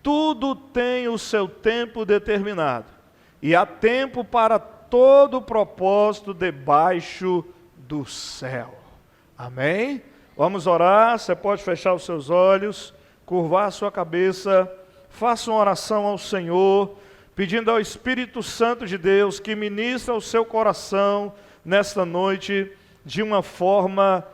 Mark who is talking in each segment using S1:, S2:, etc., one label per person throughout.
S1: Tudo tem o seu tempo determinado, e há tempo para todo propósito debaixo do céu. Amém? Vamos orar. Você pode fechar os seus olhos, curvar a sua cabeça, faça uma oração ao Senhor, pedindo ao Espírito Santo de Deus que ministre ao seu coração nesta noite de uma forma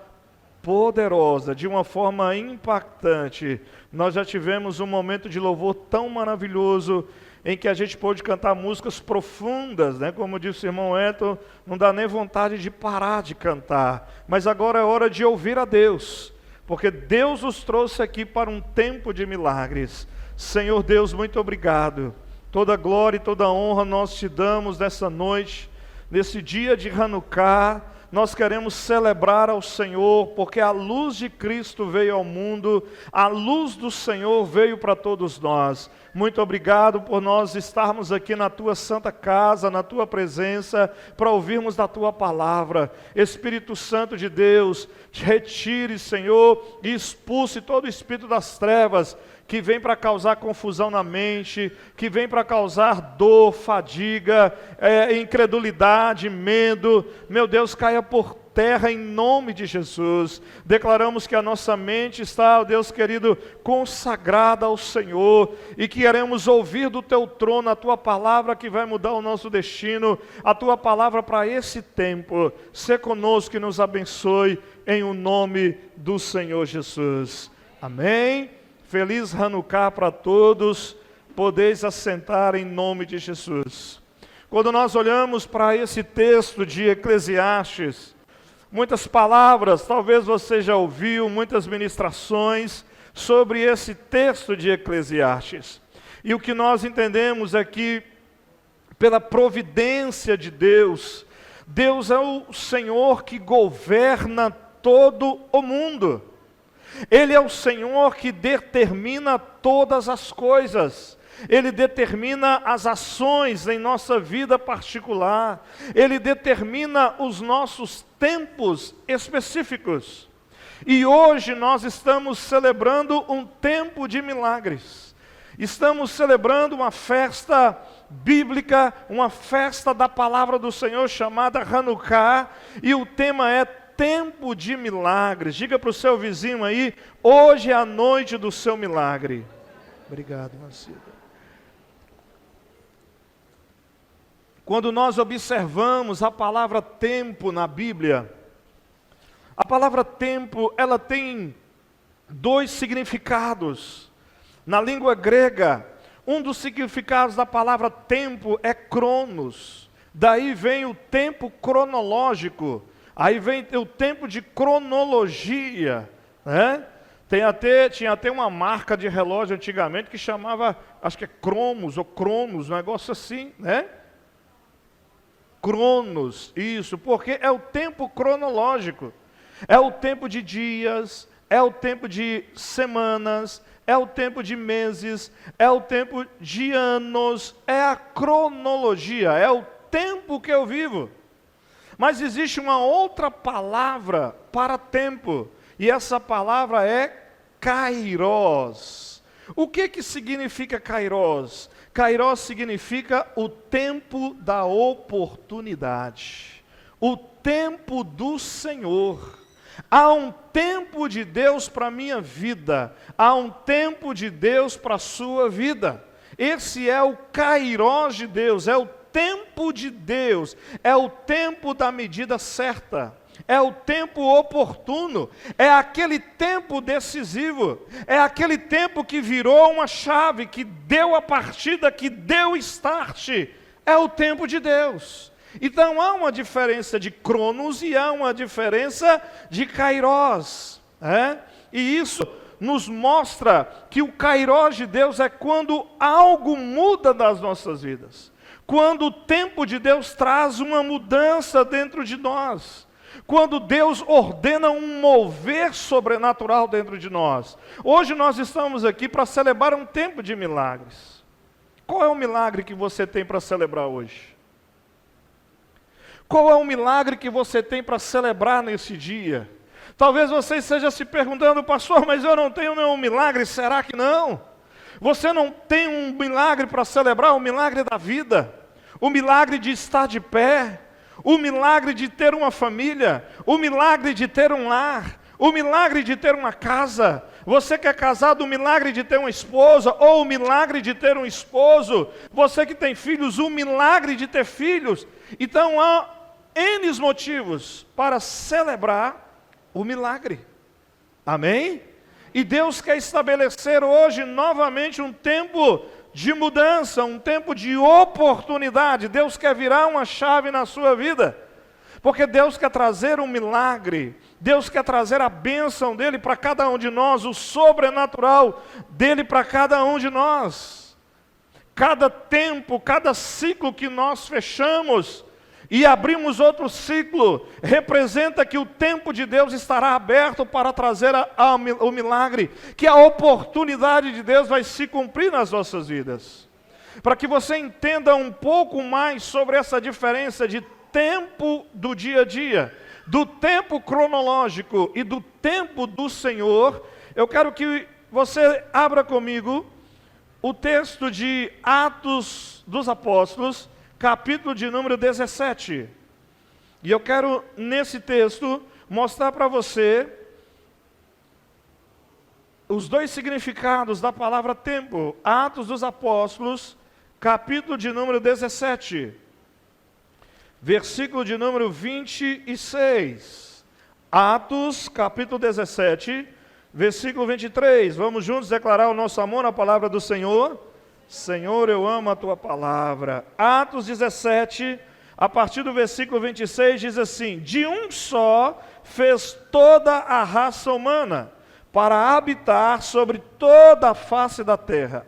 S1: poderosa, de uma forma impactante. Nós já tivemos um momento de louvor tão maravilhoso, em que a gente pôde cantar músicas profundas, né? Como disse o irmão Eton, não dá nem vontade de parar de cantar. Mas agora é hora de ouvir a Deus, porque Deus nos trouxe aqui para um tempo de milagres. Senhor Deus, muito obrigado. Toda glória e toda honra nós te damos nessa noite, nesse dia de Hanukkah. Nós queremos celebrar ao Senhor, porque a luz de Cristo veio ao mundo, a luz do Senhor veio para todos nós. Muito obrigado por nós estarmos aqui na Tua santa casa, na Tua presença, para ouvirmos da Tua palavra. Espírito Santo de Deus, retire, Senhor, e expulse todo o espírito das trevas, que vem para causar confusão na mente, que vem para causar dor, fadiga, incredulidade, medo. Meu Deus, caia por terra em nome de Jesus. Declaramos que a nossa mente está, ó Deus querido, consagrada ao Senhor, e que queremos ouvir do Teu trono a Tua palavra que vai mudar o nosso destino, a Tua palavra para esse tempo. Sê conosco e nos abençoe, em o nome do Senhor Jesus. Amém. Feliz Hanukkah para todos, podeis assentar em nome de Jesus. Quando nós olhamos para esse texto de Eclesiastes, muitas palavras, talvez você já ouviu, muitas ministrações sobre esse texto de Eclesiastes. E o que nós entendemos é que, pela providência de Deus, Deus é o Senhor que governa todo o mundo. Ele é o Senhor que determina todas as coisas. Ele determina as ações em nossa vida particular. Ele determina os nossos tempos específicos. E hoje nós estamos celebrando um tempo de milagres. Estamos celebrando uma festa bíblica, uma festa da palavra do Senhor chamada Hanukkah. E o tema é tempo de milagres. Diga para o seu vizinho aí, hoje é a noite do seu milagre. Obrigado, Marcida. Quando nós observamos a palavra tempo na Bíblia, a palavra tempo, ela tem dois significados. Na língua grega, um dos significados da palavra tempo é cronos. Daí vem o tempo cronológico. Aí vem o tempo de cronologia, né? Tinha até uma marca de relógio antigamente que chamava, acho que é Cromos ou Cronos, um negócio assim, né? Cronos, isso, porque é o tempo cronológico. É o tempo de dias, é o tempo de semanas, é o tempo de meses, é o tempo de anos, é a cronologia, é o tempo que eu vivo. Mas existe uma outra palavra para tempo, e essa palavra é kairos. O que significa kairos? Kairos significa o tempo da oportunidade, o tempo do Senhor. Há um tempo de Deus para a minha vida, há um tempo de Deus para a sua vida. Esse é o kairos de Deus, é o tempo de Deus, é o tempo da medida certa, é o tempo oportuno, é aquele tempo decisivo, é aquele tempo que virou uma chave, que deu a partida, que deu o start, é o tempo de Deus. Então há uma diferença de cronos e há uma diferença de kairos, e isso nos mostra que o kairos de Deus é quando algo muda nas nossas vidas. Quando o tempo de Deus traz uma mudança dentro de nós. Quando Deus ordena um mover sobrenatural dentro de nós. Hoje nós estamos aqui para celebrar um tempo de milagres. Qual é o milagre que você tem para celebrar hoje? Qual é o milagre que você tem para celebrar nesse dia? Talvez você esteja se perguntando, pastor, mas eu não tenho nenhum milagre, será que não? Você não tem um milagre para celebrar, o milagre da vida, o milagre de estar de pé, o milagre de ter uma família, o milagre de ter um lar, o milagre de ter uma casa. Você que é casado, o milagre de ter uma esposa, ou o milagre de ter um esposo. Você que tem filhos, o milagre de ter filhos. Então há N motivos para celebrar o milagre. Amém? E Deus quer estabelecer hoje novamente um tempo de mudança, um tempo de oportunidade. Deus quer virar uma chave na sua vida. Porque Deus quer trazer um milagre, Deus quer trazer a bênção dEle para cada um de nós, o sobrenatural dEle para cada um de nós. Cada tempo, cada ciclo que nós fechamos e abrimos outro ciclo, representa que o tempo de Deus estará aberto para trazer o milagre, que a oportunidade de Deus vai se cumprir nas nossas vidas. Para que você entenda um pouco mais sobre essa diferença de tempo do dia a dia, do tempo cronológico e do tempo do Senhor, eu quero que você abra comigo o texto de Atos dos Apóstolos, capítulo de número 17. E eu quero, nesse texto, mostrar para você os dois significados da palavra tempo. Atos dos Apóstolos, capítulo de número 17. Versículo de número 26. Atos, capítulo 17, versículo 23. Vamos juntos declarar o nosso amor na palavra do Senhor. Senhor, eu amo a tua palavra. Atos 17, a partir do versículo 26, diz assim: de um só fez toda a raça humana, para habitar sobre toda a face da terra,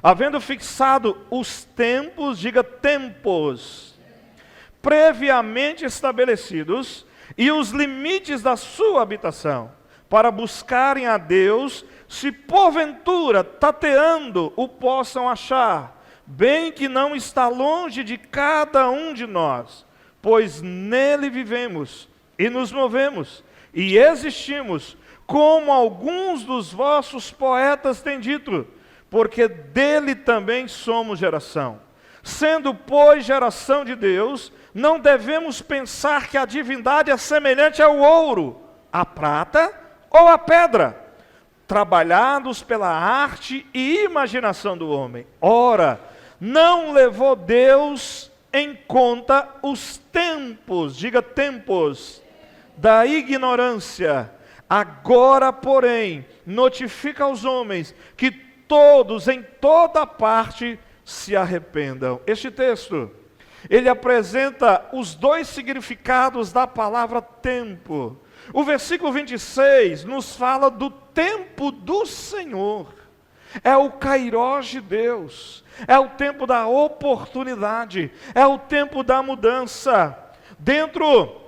S1: havendo fixado os tempos, diga tempos, previamente estabelecidos, e os limites da sua habitação, para buscarem a Deus, se porventura, tateando, o possam achar, bem que não está longe de cada um de nós, pois nele vivemos, e nos movemos, e existimos, como alguns dos vossos poetas têm dito, porque dele também somos geração. Sendo, pois, geração de Deus, não devemos pensar que a divindade é semelhante ao ouro, à prata ou à pedra, trabalhados pela arte e imaginação do homem. Ora, não levou Deus em conta os tempos, diga tempos, da ignorância. Agora, porém, notifica aos homens que todos, em toda parte, se arrependam. Este texto, ele apresenta os dois significados da palavra tempo. O versículo 26 nos fala do tempo do Senhor. É o kairós de Deus. É o tempo da oportunidade. É o tempo da mudança. Dentro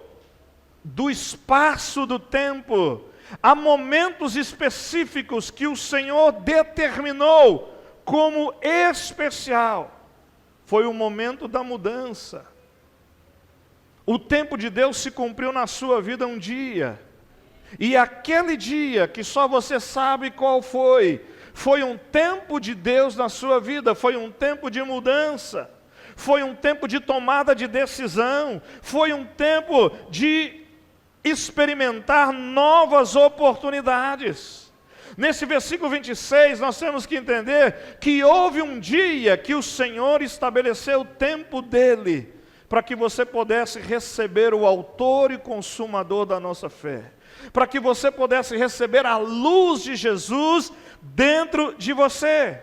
S1: do espaço do tempo, há momentos específicos que o Senhor determinou como especial. Foi o momento da mudança. O tempo de Deus se cumpriu na sua vida um dia. E aquele dia, que só você sabe qual foi um tempo de Deus na sua vida, foi um tempo de mudança, foi um tempo de tomada de decisão, foi um tempo de experimentar novas oportunidades. Nesse versículo 26, nós temos que entender que houve um dia que o Senhor estabeleceu o tempo dele, para que você pudesse receber o autor e consumador da nossa fé, para que você pudesse receber a luz de Jesus dentro de você.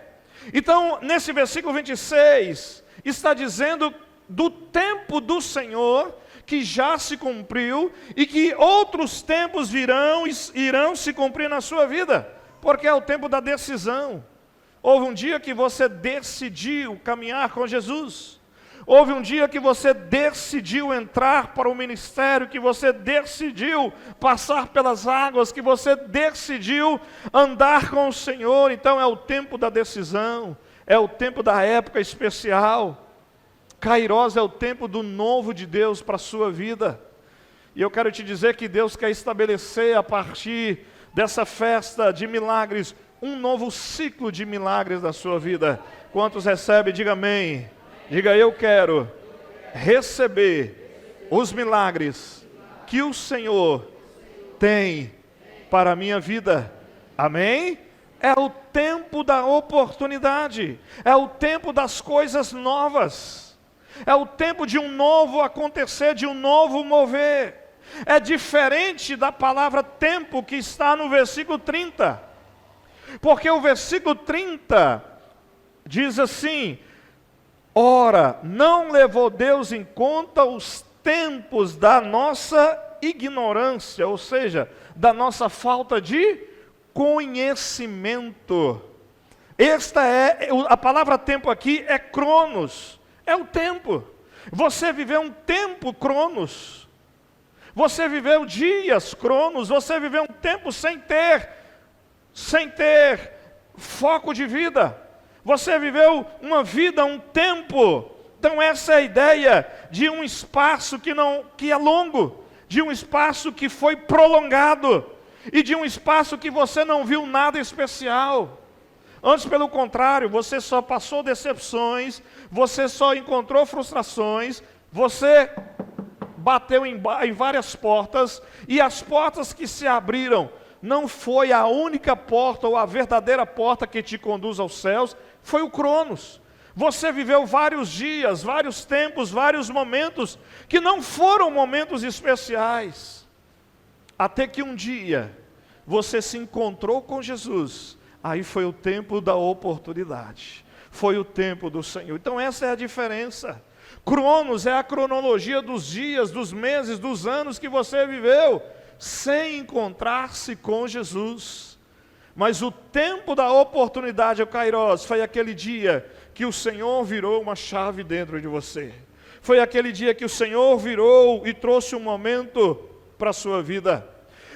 S1: Então, nesse versículo 26, está dizendo do tempo do Senhor, que já se cumpriu, e que outros tempos irão se cumprir na sua vida, porque é o tempo da decisão. Houve um dia que você decidiu caminhar com Jesus. Houve um dia que você decidiu entrar para o ministério, que você decidiu passar pelas águas, que você decidiu andar com o Senhor. Então é o tempo da decisão, é o tempo da época especial. Kairós é o tempo do novo de Deus para a sua vida. E eu quero te dizer que Deus quer estabelecer a partir dessa festa de milagres um novo ciclo de milagres na sua vida. Quantos recebem? Diga amém. Diga, eu quero receber os milagres que o Senhor tem para a minha vida. Amém? É o tempo da oportunidade. É o tempo das coisas novas. É o tempo de um novo acontecer, de um novo mover. É diferente da palavra tempo que está no versículo 30. Porque o versículo 30 diz assim: ora, não levou Deus em conta os tempos da nossa ignorância, ou seja, da nossa falta de conhecimento. A palavra tempo aqui é cronos, é o tempo. Você viveu um tempo cronos, você viveu dias cronos, você viveu um tempo sem ter foco de vida. Você viveu uma vida, um tempo. Então essa é a ideia de um espaço que é longo, de um espaço que foi prolongado, e de um espaço que você não viu nada especial. Antes, pelo contrário, você só passou decepções, você só encontrou frustrações, você bateu em várias portas, e as portas que se abriram não foi a única porta ou a verdadeira porta que te conduz aos céus, foi o cronos. Você viveu vários dias, vários tempos, vários momentos que não foram momentos especiais. Até que um dia você se encontrou com Jesus. Aí foi o tempo da oportunidade. Foi o tempo do Senhor. Então essa é a diferença. Cronos é a cronologia dos dias, dos meses, dos anos que você viveu sem encontrar-se com Jesus. Mas o tempo da oportunidade, o Kairos, foi aquele dia que o Senhor virou uma chave dentro de você. Foi aquele dia que o Senhor virou e trouxe um momento para a sua vida.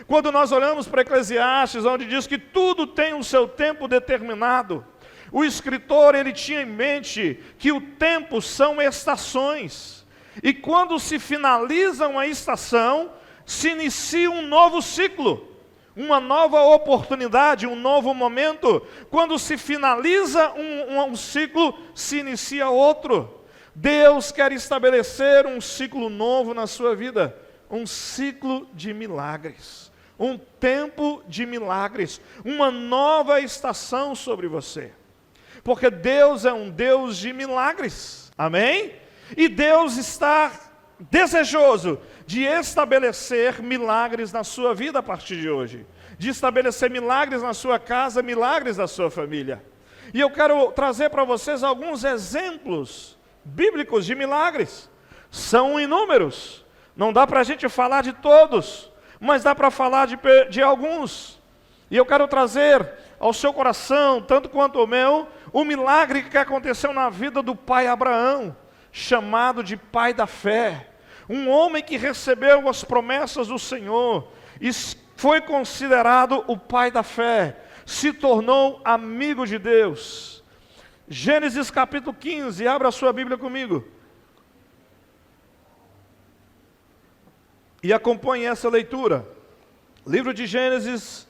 S1: Quando nós olhamos para Eclesiastes, onde diz que tudo tem o seu tempo determinado, o escritor, ele tinha em mente que o tempo são estações. E quando se finaliza uma estação, se inicia um novo ciclo, uma nova oportunidade, um novo momento. Quando se finaliza um ciclo, se inicia outro. Deus quer estabelecer um ciclo novo na sua vida, um ciclo de milagres, um tempo de milagres, uma nova estação sobre você. Porque Deus é um Deus de milagres, amém? E Deus está desejoso de estabelecer milagres na sua vida a partir de hoje, de estabelecer milagres na sua casa, milagres na sua família. E eu quero trazer para vocês alguns exemplos bíblicos de milagres. São inúmeros, não dá para a gente falar de todos, mas dá para falar de alguns. E eu quero trazer ao seu coração, tanto quanto ao meu, o milagre que aconteceu na vida do pai Abraão, chamado de pai da fé. Um homem que recebeu as promessas do Senhor e foi considerado o pai da fé, se tornou amigo de Deus. Gênesis capítulo 15, abra a sua Bíblia comigo. E acompanhe essa leitura. Livro de Gênesis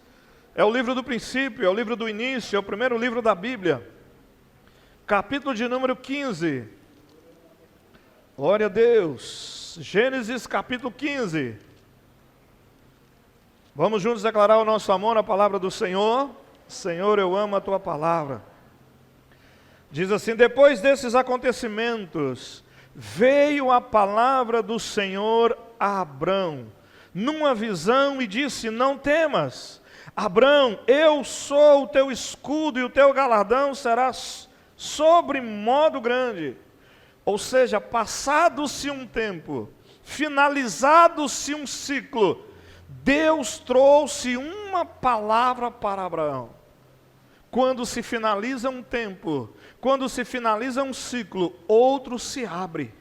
S1: é o livro do princípio, é o livro do início, é o primeiro livro da Bíblia. Capítulo de número 15. Glória a Deus. Gênesis capítulo 15. Vamos juntos declarar o nosso amor na palavra do Senhor. Senhor, eu amo a tua palavra. Diz assim: depois desses acontecimentos, veio a palavra do Senhor a Abrão, numa visão, e disse: não temas, Abrão, eu sou o teu escudo, e o teu galardão será sobre modo grande. Ou seja, passado-se um tempo, finalizado-se um ciclo, Deus trouxe uma palavra para Abraão. Quando se finaliza um tempo, quando se finaliza um ciclo, outro se abre.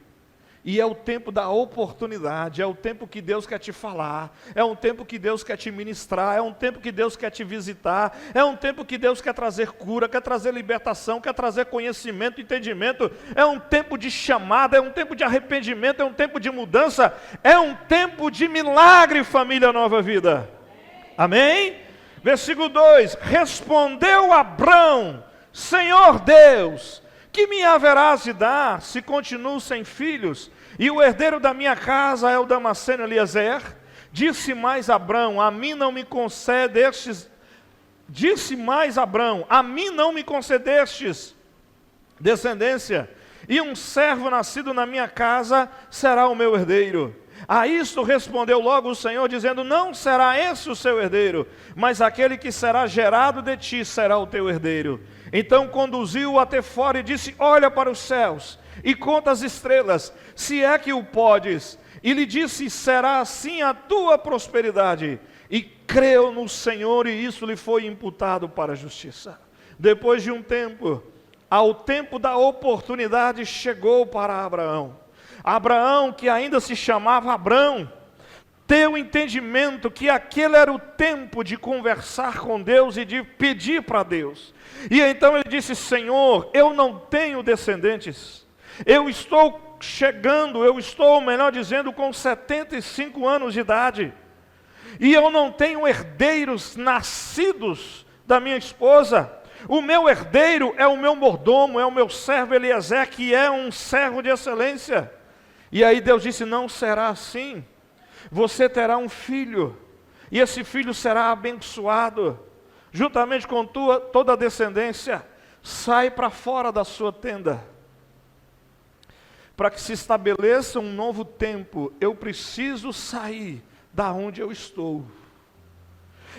S1: E é o tempo da oportunidade, é o tempo que Deus quer te falar, é um tempo que Deus quer te ministrar, é um tempo que Deus quer te visitar, é um tempo que Deus quer trazer cura, quer trazer libertação, quer trazer conhecimento, entendimento, é um tempo de chamada, é um tempo de arrependimento, é um tempo de mudança, é um tempo de milagre, família Nova Vida. Amém? Versículo 2: respondeu Abrão: Senhor Deus, que me haverás de dar, se continuo sem filhos, e o herdeiro da minha casa é o Damasceno Eliezer? Disse mais Abrão: a mim não me concedestes descendência, e um servo nascido na minha casa será o meu herdeiro. A isto respondeu logo o Senhor, dizendo: não será esse o seu herdeiro, mas aquele que será gerado de ti será o teu herdeiro. Então conduziu-o até fora e disse: olha para os céus e conta as estrelas, se é que o podes. E lhe disse: será assim a tua prosperidade. E creu no Senhor, e isso lhe foi imputado para a justiça. Depois de um tempo, ao tempo da oportunidade, chegou para Abraão. Abraão, que ainda se chamava Abrão, teve o entendimento que aquele era o tempo de conversar com Deus e de pedir para Deus. E então ele disse: Senhor, eu não tenho descendentes, eu estou melhor dizendo, com 75 anos de idade, e eu não tenho herdeiros nascidos da minha esposa. O meu herdeiro é o meu mordomo, é o meu servo Eliezer, que é um servo de excelência. E aí Deus disse: não será assim, você terá um filho, e esse filho será abençoado, juntamente com toda a descendência. Sai para fora da sua tenda, para que se estabeleça um novo tempo. Eu preciso sair da onde eu estou,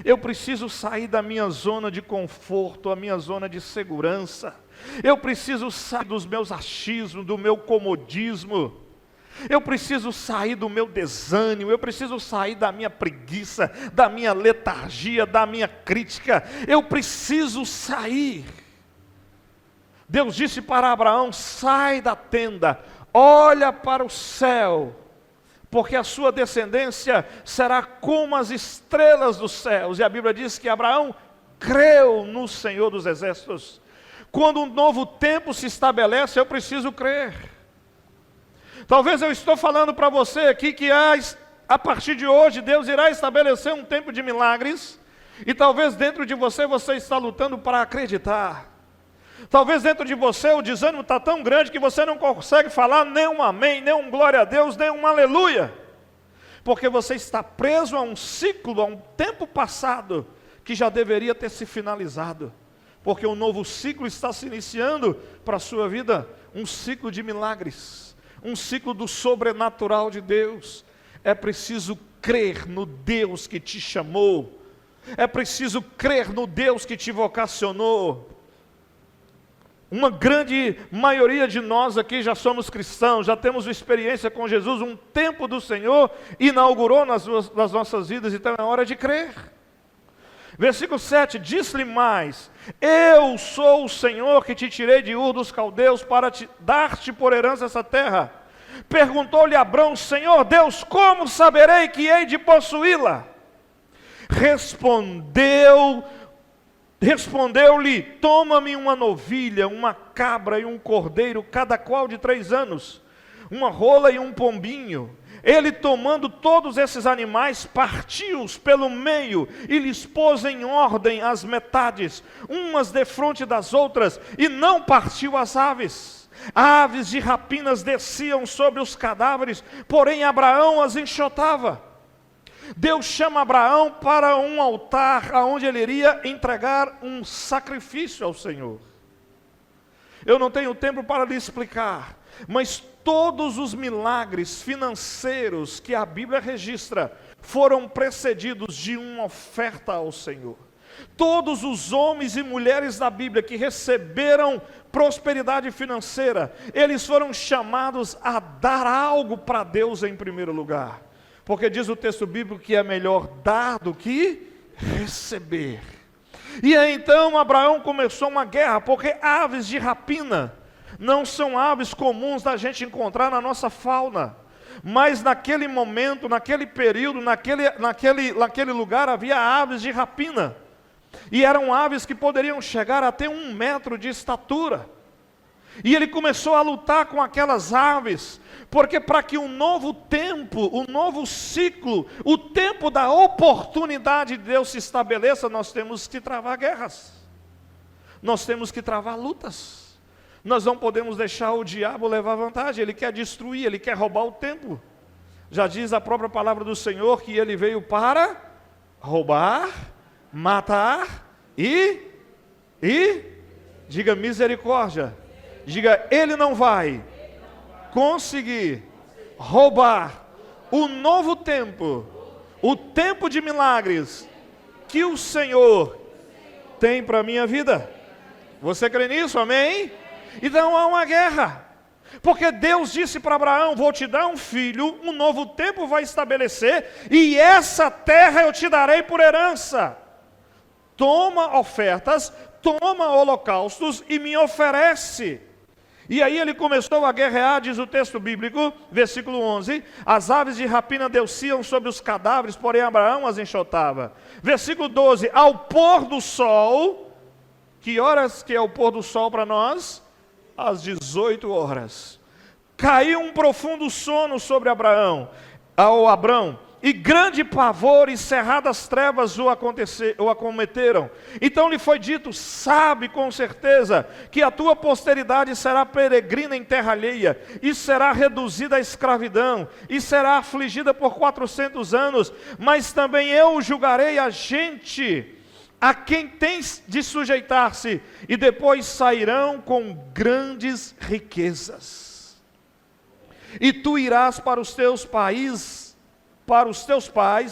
S1: eu preciso sair da minha zona de conforto, a minha zona de segurança, eu preciso sair dos meus achismos, do meu comodismo, eu preciso sair do meu desânimo, eu preciso sair da minha preguiça, da minha letargia, da minha crítica, eu preciso sair. Deus disse para Abraão: sai da tenda, olha para o céu, porque a sua descendência será como as estrelas dos céus. E a Bíblia diz que Abraão creu no Senhor dos Exércitos. Quando um novo tempo se estabelece, eu preciso crer. Talvez eu estou falando para você aqui que a partir de hoje Deus irá estabelecer um tempo de milagres, e talvez dentro de você está lutando para acreditar. Talvez dentro de você o desânimo está tão grande que você não consegue falar nem um amém, nem um glória a Deus, nem um aleluia, porque você está preso a um ciclo, a um tempo passado, que já deveria ter se finalizado, porque um novo ciclo está se iniciando para a sua vida, um ciclo de milagres, um ciclo do sobrenatural de Deus. É preciso crer no Deus que te chamou, é preciso crer no Deus que te vocacionou. Uma grande maioria de nós aqui já somos cristãos, já temos experiência com Jesus, um tempo do Senhor inaugurou nas nossas vidas, então é hora de crer. Versículo 7, diz-lhe mais: eu sou o Senhor que te tirei de Ur dos Caldeus para dar-te por herança essa terra. Perguntou-lhe Abrão: Senhor Deus, como saberei que hei de possuí-la? Respondeu-lhe: toma-me uma novilha, uma cabra e um cordeiro, cada qual de 3 anos, uma rola e um pombinho. Ele, tomando todos esses animais, partiu-os pelo meio e lhes pôs em ordem as metades, umas defronte das outras, e não partiu as aves. Aves de rapinas desciam sobre os cadáveres, porém Abraão as enxotava. Deus chama Abraão para um altar, onde ele iria entregar um sacrifício ao Senhor. Eu não tenho tempo para lhe explicar, mas todos os milagres financeiros que a Bíblia registra foram precedidos de uma oferta ao Senhor. Todos os homens e mulheres da Bíblia que receberam prosperidade financeira, eles foram chamados a dar algo para Deus em primeiro lugar. Porque diz o texto bíblico que é melhor dar do que receber. E aí então Abraão começou uma guerra, porque aves de rapina não são aves comuns da gente encontrar na nossa fauna. Mas naquele momento, naquele período, naquele lugar havia aves de rapina. E eram aves que poderiam chegar até 1 metro de estatura. E ele começou a lutar com aquelas aves, porque para que um novo tempo, um novo ciclo, o tempo da oportunidade de Deus se estabeleça, nós temos que travar guerras, nós temos que travar lutas, nós não podemos deixar o diabo levar vantagem, ele quer destruir, ele quer roubar o tempo. Já diz a própria palavra do Senhor que ele veio para roubar, matar diga misericórdia, diga, ele não vai conseguir roubar o novo tempo, o tempo de milagres que o Senhor tem para a minha vida. Você crê nisso? Amém? Então há uma guerra, porque Deus disse para Abraão, vou te dar um filho, um novo tempo vai estabelecer, e essa terra eu te darei por herança. Toma ofertas, toma holocaustos e me oferece. E aí ele começou a guerrear, diz o texto bíblico, versículo 11, as aves de rapina desciam sobre os cadáveres, porém Abraão as enxotava. Versículo 12, ao pôr do sol, que horas que é o pôr do sol para nós? Às 18 horas. Caiu um profundo sono sobre Abraão, e grande pavor e cerradas trevas o acometeram. Então lhe foi dito, sabe com certeza que a tua posteridade será peregrina em terra alheia, e será reduzida à escravidão, e será afligida por 400 anos, mas também eu julgarei a gente a quem tens de sujeitar-se, e depois sairão com grandes riquezas. E tu irás para os teus pais,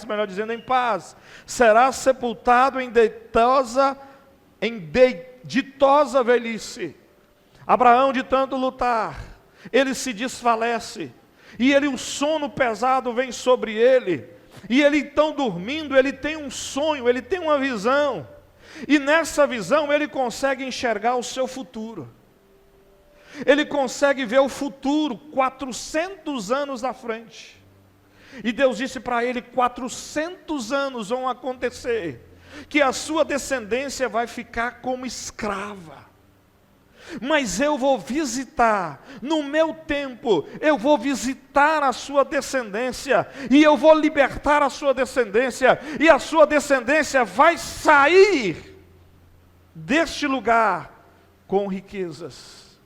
S1: melhor dizendo, em paz. Serás sepultado em ditosa velhice. Abraão, de tanto lutar, ele se desfalece, e o sono pesado vem sobre ele. E ele então dormindo, ele tem um sonho, ele tem uma visão. E nessa visão ele consegue enxergar o seu futuro. Ele consegue ver o futuro, 400 anos à frente. E Deus disse para ele, 400 anos vão acontecer, que a sua descendência vai ficar como escrava. Mas eu vou visitar, no meu tempo, eu vou visitar a sua descendência, e eu vou libertar a sua descendência, e a sua descendência vai sair deste lugar com riquezas.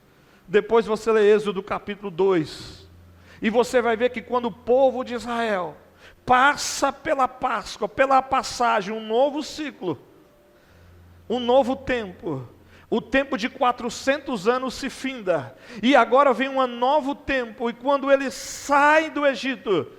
S1: Depois você lê Êxodo capítulo 2, e você vai ver que quando o povo de Israel passa pela Páscoa, pela passagem, um novo ciclo, um novo tempo, o tempo de 400 anos se finda, e agora vem um novo tempo, e quando eles saem do Egito,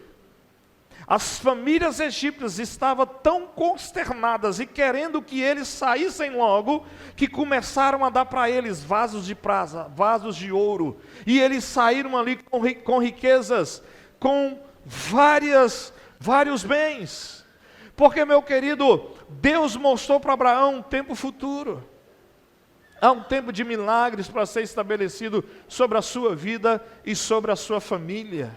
S1: as famílias egípcias estavam tão consternadas e querendo que eles saíssem logo, que começaram a dar para eles vasos de prata, vasos de ouro, e eles saíram ali com riquezas, com vários bens, porque, meu querido, Deus mostrou para Abraão um tempo futuro. Há um tempo de milagres para ser estabelecido sobre a sua vida e sobre a sua família.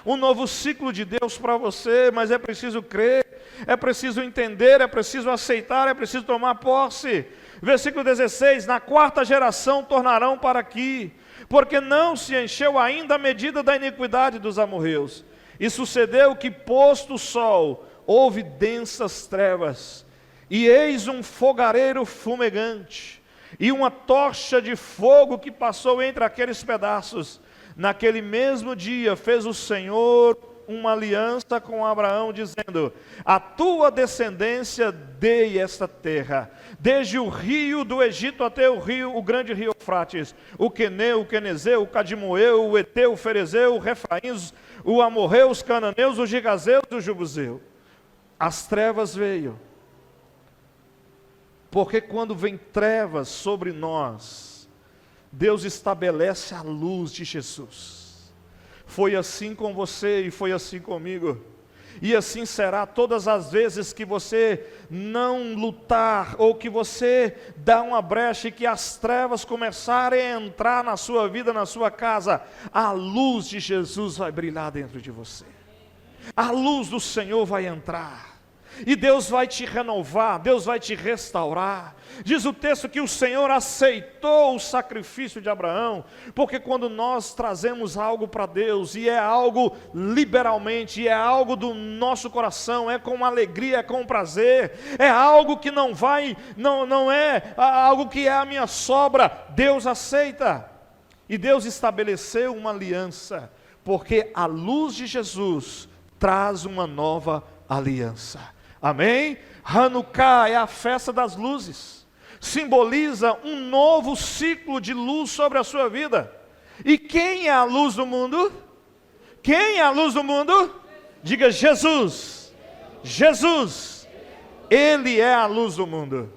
S1: Um novo ciclo de Deus para você, mas é preciso crer, é preciso entender, é preciso aceitar, é preciso tomar posse. Versículo 16, na 4ª geração tornarão para aqui, porque não se encheu ainda a medida da iniquidade dos amorreus. E sucedeu que, posto o sol, houve densas trevas, e eis um fogareiro fumegante, e uma tocha de fogo que passou entre aqueles pedaços. Naquele mesmo dia fez o Senhor uma aliança com Abraão, dizendo, a tua descendência dei esta terra, desde o rio do Egito até o grande rio Eufrates, o Queneu, o Quenezeu, o Cadimoeu, o Eteu, o Ferezeu, o Refraim, o Amorreu, os Cananeus, o Gigazeu e o Jebuseu. As trevas veio, porque quando vem trevas sobre nós, Deus estabelece a luz de Jesus. Foi assim com você e foi assim comigo. E assim será todas as vezes que você não lutar, ou que você dá uma brecha e que as trevas começarem a entrar na sua vida, na sua casa, a luz de Jesus vai brilhar dentro de você. A luz do Senhor vai entrar. E Deus vai te renovar, Deus vai te restaurar. Diz o texto que o Senhor aceitou o sacrifício de Abraão, porque quando nós trazemos algo para Deus, e é algo liberalmente, e é algo do nosso coração, é com alegria, é com prazer, é algo que não é algo que é a minha sobra, Deus aceita. E Deus estabeleceu uma aliança, porque a luz de Jesus traz uma nova aliança. Amém? Hanukkah é a festa das luzes, simboliza um novo ciclo de luz sobre a sua vida. E quem é a luz do mundo? Quem é a luz do mundo? Diga Jesus. Jesus, Ele é a luz do mundo.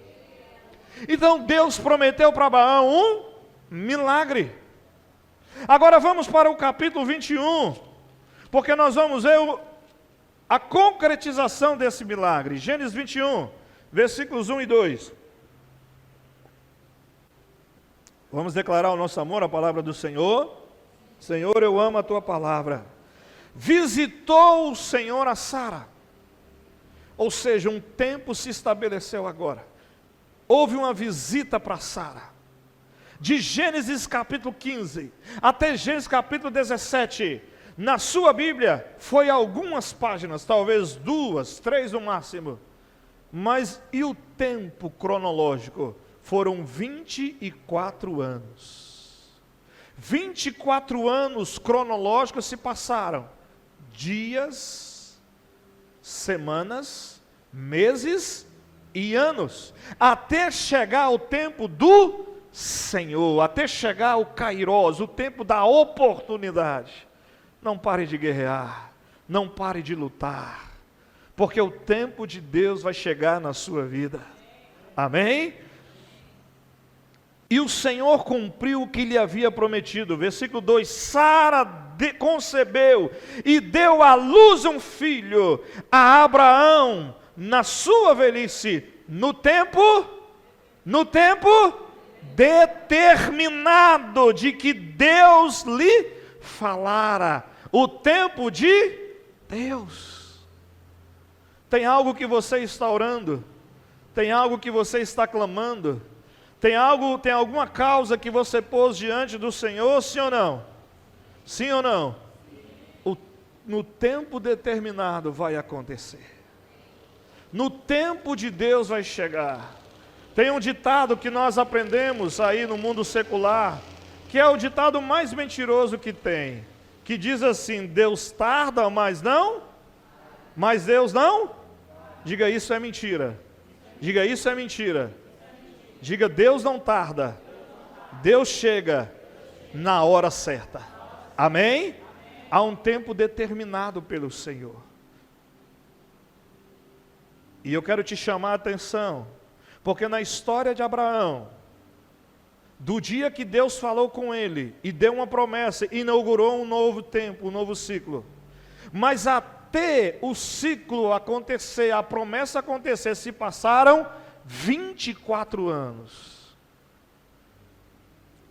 S1: Então Deus prometeu para Abraão um milagre. Agora vamos para o capítulo 21, porque nós vamos ver a concretização desse milagre. Gênesis 21, versículos 1 e 2. Vamos declarar o nosso amor à palavra do Senhor. Senhor, eu amo a tua palavra. Visitou o Senhor a Sara. Ou seja, um tempo se estabeleceu agora. Houve uma visita para Sara. De Gênesis capítulo 15 até Gênesis capítulo 17, na sua Bíblia, foi algumas páginas, talvez 2, 3 no máximo. Mas e o tempo cronológico? Foram 24 anos. 24 anos cronológicos se passaram. Dias, semanas, meses e anos. Até chegar ao tempo do Senhor, até chegar o Kairos, o tempo da oportunidade. Não pare de guerrear, não pare de lutar, porque o tempo de Deus vai chegar na sua vida. Amém? E o Senhor cumpriu o que lhe havia prometido. Versículo 2: Sara concebeu e deu à luz um filho a Abraão na sua velhice, no tempo determinado de que Deus lhe falara, o tempo de Deus. Tem algo que você está orando, tem algo que você está clamando, tem alguma causa que você pôs diante do Senhor, sim ou não? Sim ou não? No tempo determinado vai acontecer. No tempo de Deus vai chegar. Tem um ditado que nós aprendemos aí no mundo secular, que é o ditado mais mentiroso que tem, que diz assim: Deus tarda, mas Deus não? Diga, isso é mentira. Diga, isso é mentira. Diga, Deus não tarda, Deus chega na hora certa. Amém? Há um tempo determinado pelo Senhor. E eu quero te chamar a atenção, porque na história de Abraão, do dia que Deus falou com ele e deu uma promessa, inaugurou um novo tempo, um novo ciclo. Mas até o ciclo acontecer, a promessa acontecer, se passaram 24 anos.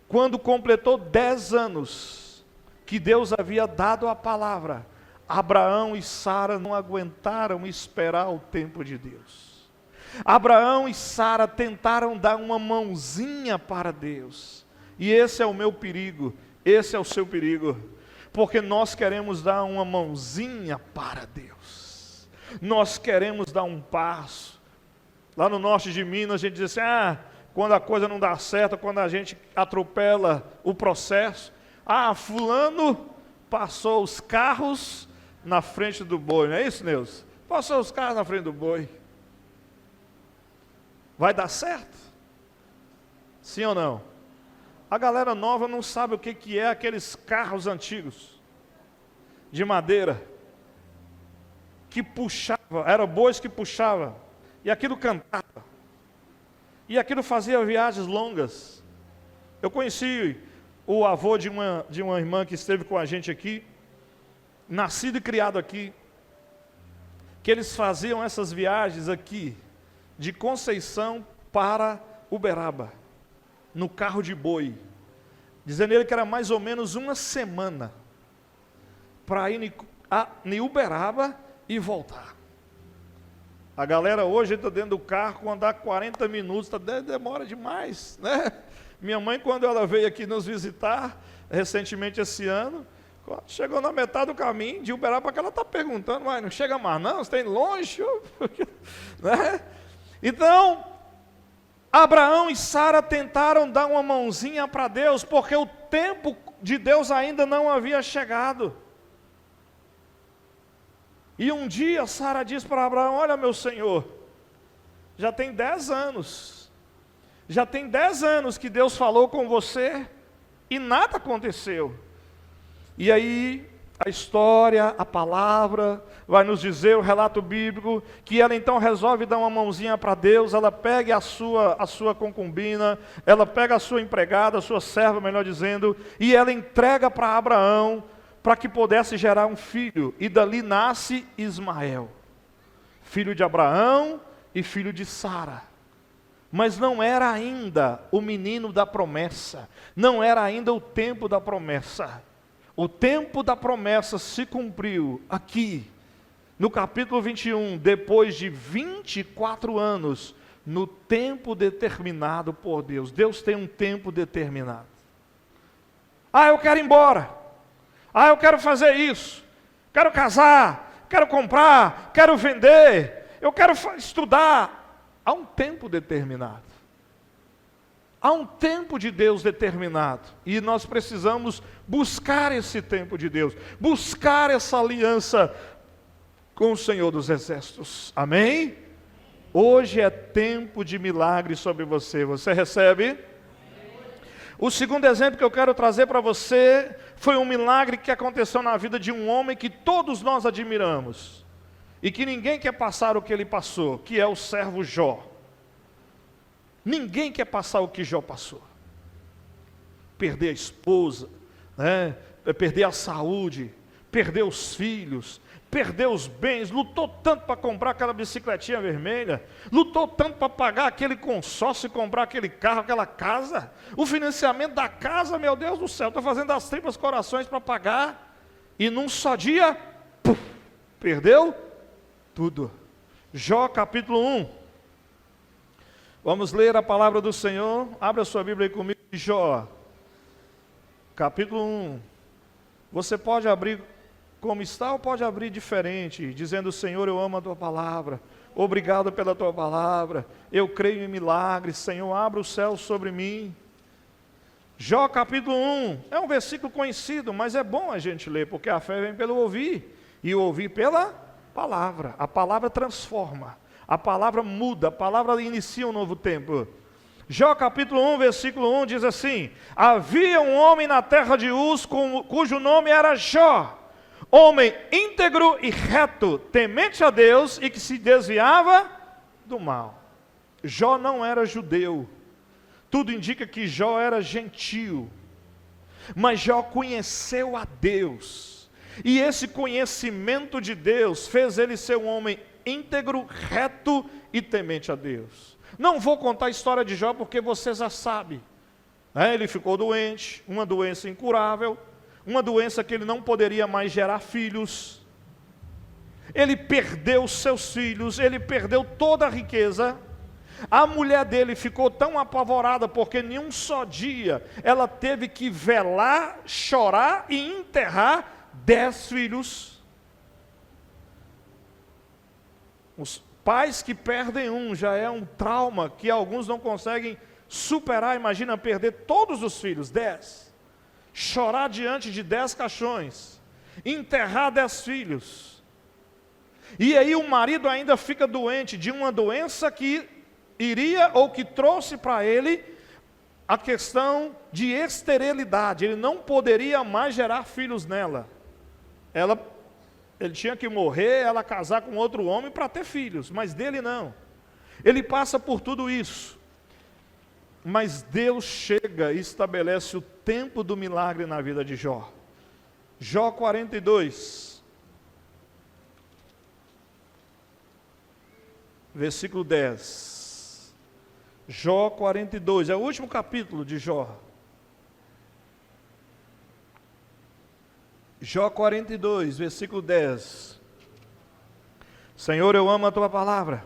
S1: Quando completou 10 anos que Deus havia dado a palavra, Abraão e Sara não aguentaram esperar o tempo de Deus. Abraão e Sara tentaram dar uma mãozinha para Deus. E esse é o meu perigo, esse é o seu perigo. Porque nós queremos dar uma mãozinha para Deus. Nós queremos dar um passo. Lá no norte de Minas a gente diz assim: quando a coisa não dá certo, quando a gente atropela o processo. Fulano passou os carros na frente do boi, não é isso, Neus? Passou os carros na frente do boi. Vai dar certo? Sim ou não? A galera nova não sabe o que é aqueles carros antigos, de madeira, que puxava, eram bois que puxavam, e aquilo cantava, e aquilo fazia viagens longas. Eu conheci o avô de uma irmã que esteve com a gente aqui, nascido e criado aqui, que eles faziam essas viagens aqui, de Conceição para Uberaba, no carro de boi, dizendo ele que era mais ou menos uma semana, para ir em Uberaba e voltar. A galera hoje está dentro do carro, com andar 40 minutos, demora demais, né? Minha mãe, quando ela veio aqui nos visitar, recentemente esse ano, quando chegou na metade do caminho, de Uberaba, que ela está perguntando, mas não chega mais não, você está indo longe? Né? Então, Abraão e Sara tentaram dar uma mãozinha para Deus, porque o tempo de Deus ainda não havia chegado. E um dia Sara disse para Abraão: olha, meu senhor, já tem 10 anos, que Deus falou com você e nada aconteceu. E aí a história, a palavra vai nos dizer, o relato bíblico, que ela então resolve dar uma mãozinha para Deus. Ela pega a sua concubina, ela pega a sua empregada, a sua serva, melhor dizendo, e ela entrega para Abraão, para que pudesse gerar um filho, e dali nasce Ismael, filho de Abraão e filho de Sara. Mas não era ainda o menino da promessa, não era ainda o tempo da promessa. O tempo da promessa se cumpriu aqui, no capítulo 21, depois de 24 anos, no tempo determinado por Deus. Deus tem um tempo determinado. Eu quero ir embora. Eu quero fazer isso, quero casar, quero comprar, quero vender, eu quero estudar. Há um tempo determinado. Há um tempo de Deus determinado. E nós precisamos buscar esse tempo de Deus, buscar essa aliança com o Senhor dos Exércitos. Amém? Hoje é tempo de milagre sobre você. Você recebe? O segundo exemplo que eu quero trazer para você foi um milagre que aconteceu na vida de um homem que todos nós admiramos e que ninguém quer passar o que ele passou, que é o servo Jó. Ninguém quer passar o que Jó passou. Perder a esposa, né? Perder a saúde, perder os filhos, perdeu os bens, lutou tanto para comprar aquela bicicletinha vermelha, lutou tanto para pagar aquele consórcio e comprar aquele carro, aquela casa, o financiamento da casa, meu Deus do céu, estou fazendo as tripas corações para pagar, e num só dia, perdeu tudo. Jó capítulo 1, vamos ler a palavra do Senhor. Abra sua Bíblia aí comigo, Jó, capítulo 1, você pode abrir como está, ou pode abrir diferente, dizendo: Senhor, eu amo a Tua palavra, obrigado pela Tua palavra, eu creio em milagres, Senhor, abra o céu sobre mim. Jó capítulo 1, é um versículo conhecido, mas é bom a gente ler, porque a fé vem pelo ouvir, e o ouvir pela palavra. A palavra transforma, a palavra muda, a palavra inicia um novo tempo. Jó capítulo 1, versículo 1 diz assim: havia um homem na terra de Uz, cujo nome era Jó, homem íntegro e reto, temente a Deus e que se desviava do mal. Jó não era judeu, tudo indica que Jó era gentio, mas Jó conheceu a Deus, e esse conhecimento de Deus fez ele ser um homem íntegro, reto e temente a Deus. Não vou contar a história de Jó porque você já sabe, ele ficou doente, uma doença incurável, uma doença que ele não poderia mais gerar filhos, ele perdeu seus filhos, ele perdeu toda a riqueza. A mulher dele ficou tão apavorada, porque em um só dia ela teve que velar, chorar e enterrar 10 filhos. Os pais que perdem um já é um trauma que alguns não conseguem superar. Imagina perder todos os filhos, 10. Chorar diante de 10 caixões, enterrar 10 filhos, e aí o marido ainda fica doente de uma doença que iria, ou que trouxe para ele, a questão de esterilidade. Ele não poderia mais gerar filhos nela. Ele tinha que morrer, ela casar com outro homem para ter filhos, mas dele não. Ele passa por tudo isso. Mas Deus chega e estabelece o tempo do milagre na vida de Jó. Jó 42, versículo 10. Jó 42, é o último capítulo de Jó. Jó 42, versículo 10. Senhor, eu amo a tua palavra.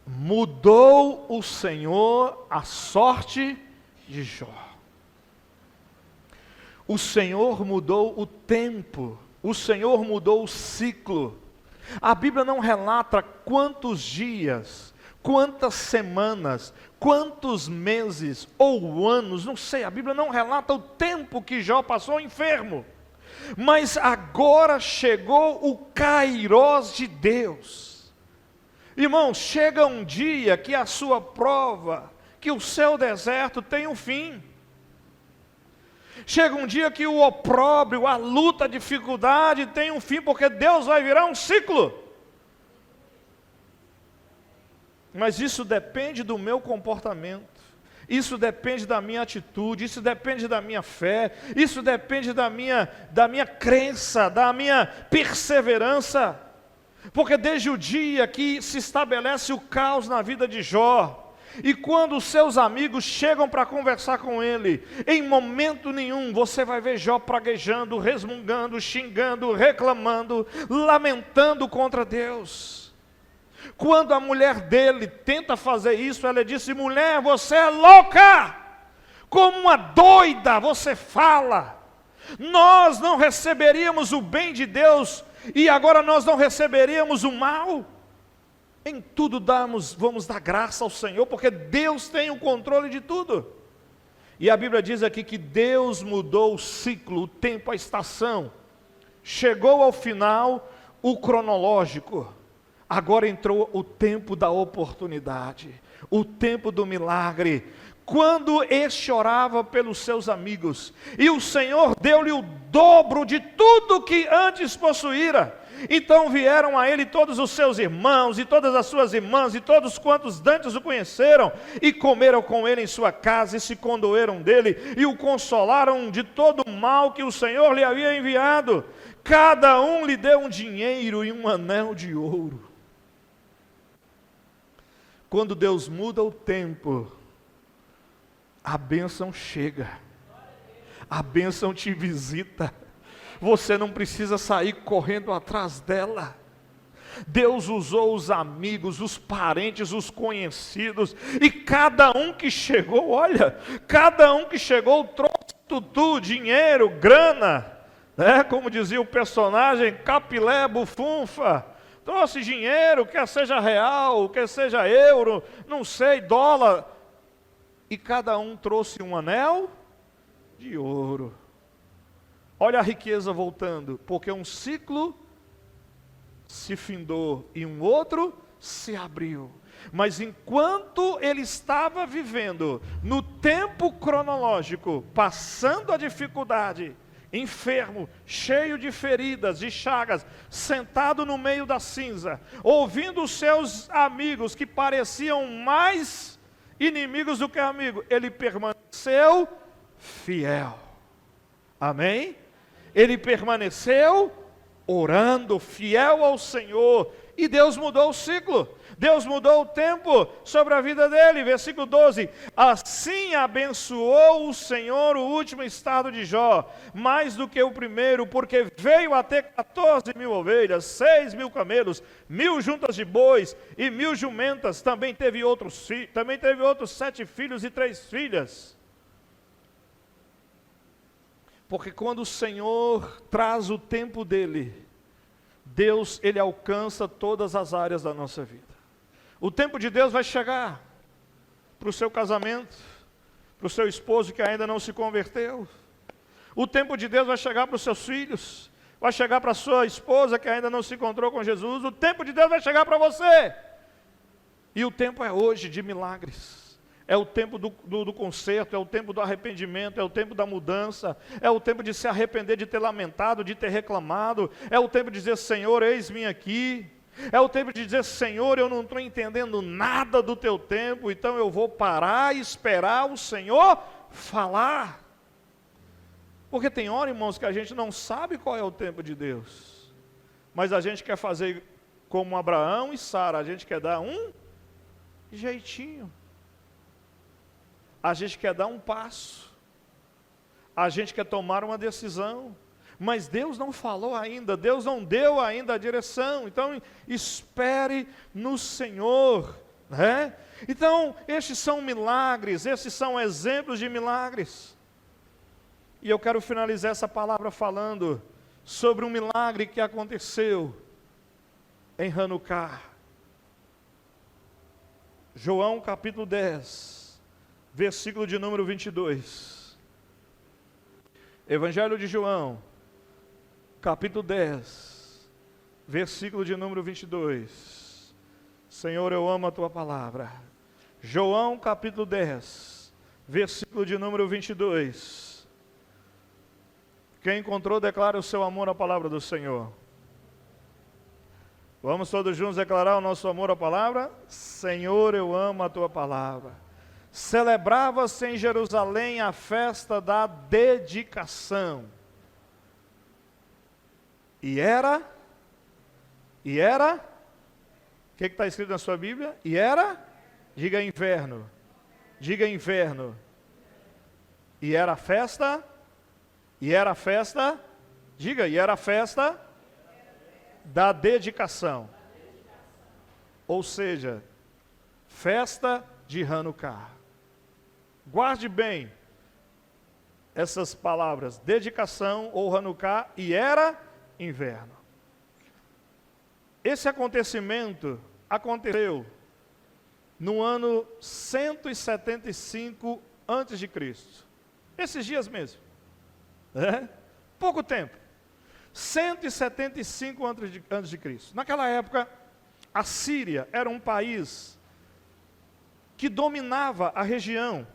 S1: Mudou o Senhor a sorte de Jó. O Senhor mudou o tempo, o Senhor mudou o ciclo. A Bíblia não relata quantos dias, quantas semanas, quantos meses ou anos, não sei, a Bíblia não relata o tempo que Jó passou enfermo. Mas agora chegou o Kairós de Deus. Irmãos, chega um dia que a sua prova, que o seu deserto tem um fim. Chega um dia que o opróbrio, a luta, a dificuldade tem um fim, porque Deus vai virar um ciclo. Mas isso depende do meu comportamento, isso depende da minha atitude, isso depende da minha fé, isso depende da minha crença, da minha perseverança. Porque desde o dia que se estabelece o caos na vida de Jó, e quando os seus amigos chegam para conversar com ele, em momento nenhum você vai ver Jó praguejando, resmungando, xingando, reclamando, lamentando contra Deus. Quando a mulher dele tenta fazer isso, ela disse: mulher, você é louca, como uma doida você fala, nós não receberíamos o bem de Deus, e agora nós não receberíamos o mal. Em tudo vamos dar graça ao Senhor, porque Deus tem o controle de tudo. E a Bíblia diz aqui que Deus mudou o ciclo, o tempo, a estação. Chegou ao final o cronológico. Agora entrou o tempo da oportunidade, o tempo do milagre. Quando este orava pelos seus amigos, e o Senhor deu-lhe o dobro de tudo que antes possuíra. Então vieram a ele todos os seus irmãos, e todas as suas irmãs, e todos quantos dantes o conheceram, e comeram com ele em sua casa, e se condoeram dele, e o consolaram de todo o mal que o Senhor lhe havia enviado. Cada um lhe deu um dinheiro e um anel de ouro. Quando Deus muda o tempo, a bênção chega, a bênção te visita, você não precisa sair correndo atrás dela. Deus usou os amigos, os parentes, os conhecidos, e cada um que chegou, olha, cada um que chegou trouxe tudo, dinheiro, grana, né? Como dizia o personagem, capilé, bufunfa, trouxe dinheiro, quer seja real, quer seja euro, não sei, dólar, e cada um trouxe um anel de ouro. Olha a riqueza voltando, porque um ciclo se findou e um outro se abriu. Mas enquanto ele estava vivendo no tempo cronológico, passando a dificuldade, enfermo, cheio de feridas, de chagas, sentado no meio da cinza, ouvindo os seus amigos que pareciam mais inimigos do que amigos, ele permaneceu fiel. Amém? Ele permaneceu orando, fiel ao Senhor, e Deus mudou o ciclo, Deus mudou o tempo sobre a vida dele. Versículo 12, assim abençoou o Senhor o último estado de Jó, mais do que o primeiro, porque veio a ter 14.000 ovelhas, 6.000 camelos, 1.000 juntas de bois e 1.000 jumentas. Também teve outros 7 filhos e 3 filhas. Porque quando o Senhor traz o tempo dele, Deus, ele alcança todas as áreas da nossa vida. O tempo de Deus vai chegar para o seu casamento, para o seu esposo que ainda não se converteu. O tempo de Deus vai chegar para os seus filhos, vai chegar para a sua esposa que ainda não se encontrou com Jesus. O tempo de Deus vai chegar para você. E o tempo é hoje de milagres. É o tempo do conserto, é o tempo do arrependimento, é o tempo da mudança, é o tempo de se arrepender, de ter lamentado, de ter reclamado, é o tempo de dizer: Senhor, eis-me aqui. É o tempo de dizer: Senhor, eu não estou entendendo nada do teu tempo, então eu vou parar e esperar o Senhor falar. Porque tem hora, irmãos, que a gente não sabe qual é o tempo de Deus, mas a gente quer fazer como Abraão e Sara, a gente quer dar um jeitinho. A gente quer dar um passo, a gente quer tomar uma decisão, mas Deus não falou ainda, Deus não deu ainda a direção. Então espere no Senhor, né? Então estes são milagres, estes são exemplos de milagres. E eu quero finalizar essa palavra falando sobre um milagre que aconteceu em Hanukkah. João capítulo 10, versículo de número 22. Evangelho de João, capítulo 10, versículo de número 22. Senhor, eu amo a tua palavra. João capítulo 10, versículo de número 22. Quem encontrou, declara o seu amor à palavra do Senhor. Vamos todos juntos declarar o nosso amor à palavra? Senhor, eu amo a tua palavra. Celebrava-se em Jerusalém a festa da dedicação. E era? O que está escrito na sua Bíblia? E era? Diga inverno. Diga inverno. E era festa? E era festa? Diga, e era festa da dedicação. Ou seja, festa de Hanukkah. Guarde bem essas palavras, dedicação ou Hanukkah, e era inverno. Esse acontecimento aconteceu no ano 175 a.C. Esses dias mesmo. Pouco tempo. 175 a.C. Naquela época, a Síria era um país que dominava a região.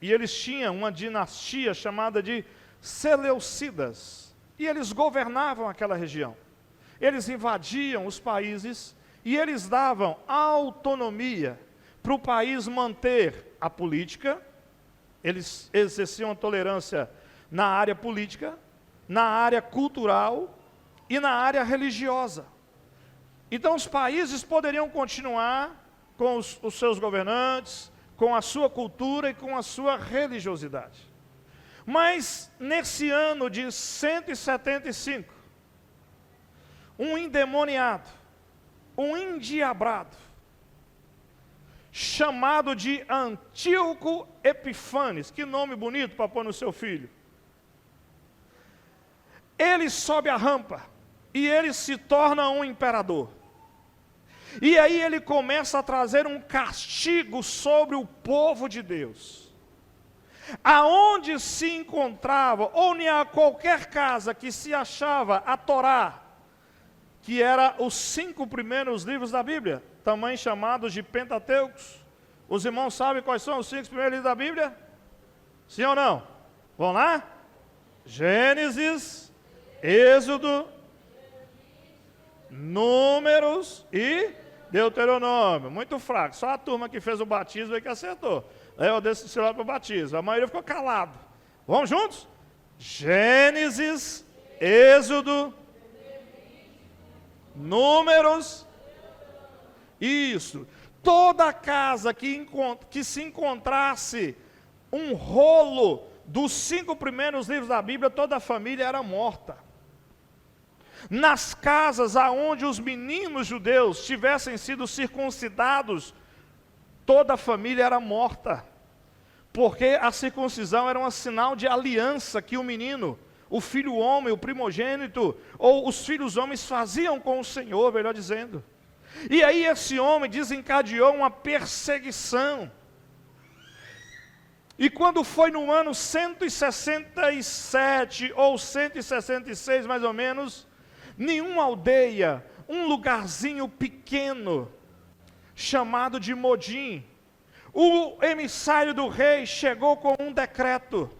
S1: E eles tinham uma dinastia chamada de Seleucidas. E eles governavam aquela região. Eles invadiam os países e eles davam autonomia para o país manter a política. Eles exerciam a tolerância na área política, na área cultural e na área religiosa. Então os países poderiam continuar com os seus governantes, com a sua cultura e com a sua religiosidade. Mas nesse ano de 175, um endemoniado, um endiabrado, chamado de Antíoco Epifanes, que nome bonito para pôr no seu filho. Ele sobe a rampa e ele se torna um imperador. E aí ele começa a trazer um castigo sobre o povo de Deus. Aonde se encontrava, ou em qualquer casa que se achava a Torá, que era os 5 primeiros livros da Bíblia, também chamados de Pentateucos. Os irmãos sabem quais são os 5 primeiros livros da Bíblia? Sim ou não? Vamos lá? Gênesis, Êxodo, Números e Deuteronômio. Muito fraco, só a turma que fez o batismo aí que acertou. Eu desse lado para o batismo, a maioria ficou calado. Vamos juntos? Gênesis, Êxodo, Números. Isso. Toda casa que se encontrasse um rolo dos 5 primeiros livros da Bíblia, toda a família era morta. Nas casas aonde os meninos judeus tivessem sido circuncidados, toda a família era morta. Porque a circuncisão era um sinal de aliança que o menino, o filho homem, o primogênito, ou os filhos homens faziam com o Senhor, melhor dizendo. E aí esse homem desencadeou uma perseguição. E quando foi no ano 167 ou 166 mais ou menos, nenhuma aldeia, um lugarzinho pequeno, chamado de Modim, o emissário do rei chegou com um decreto.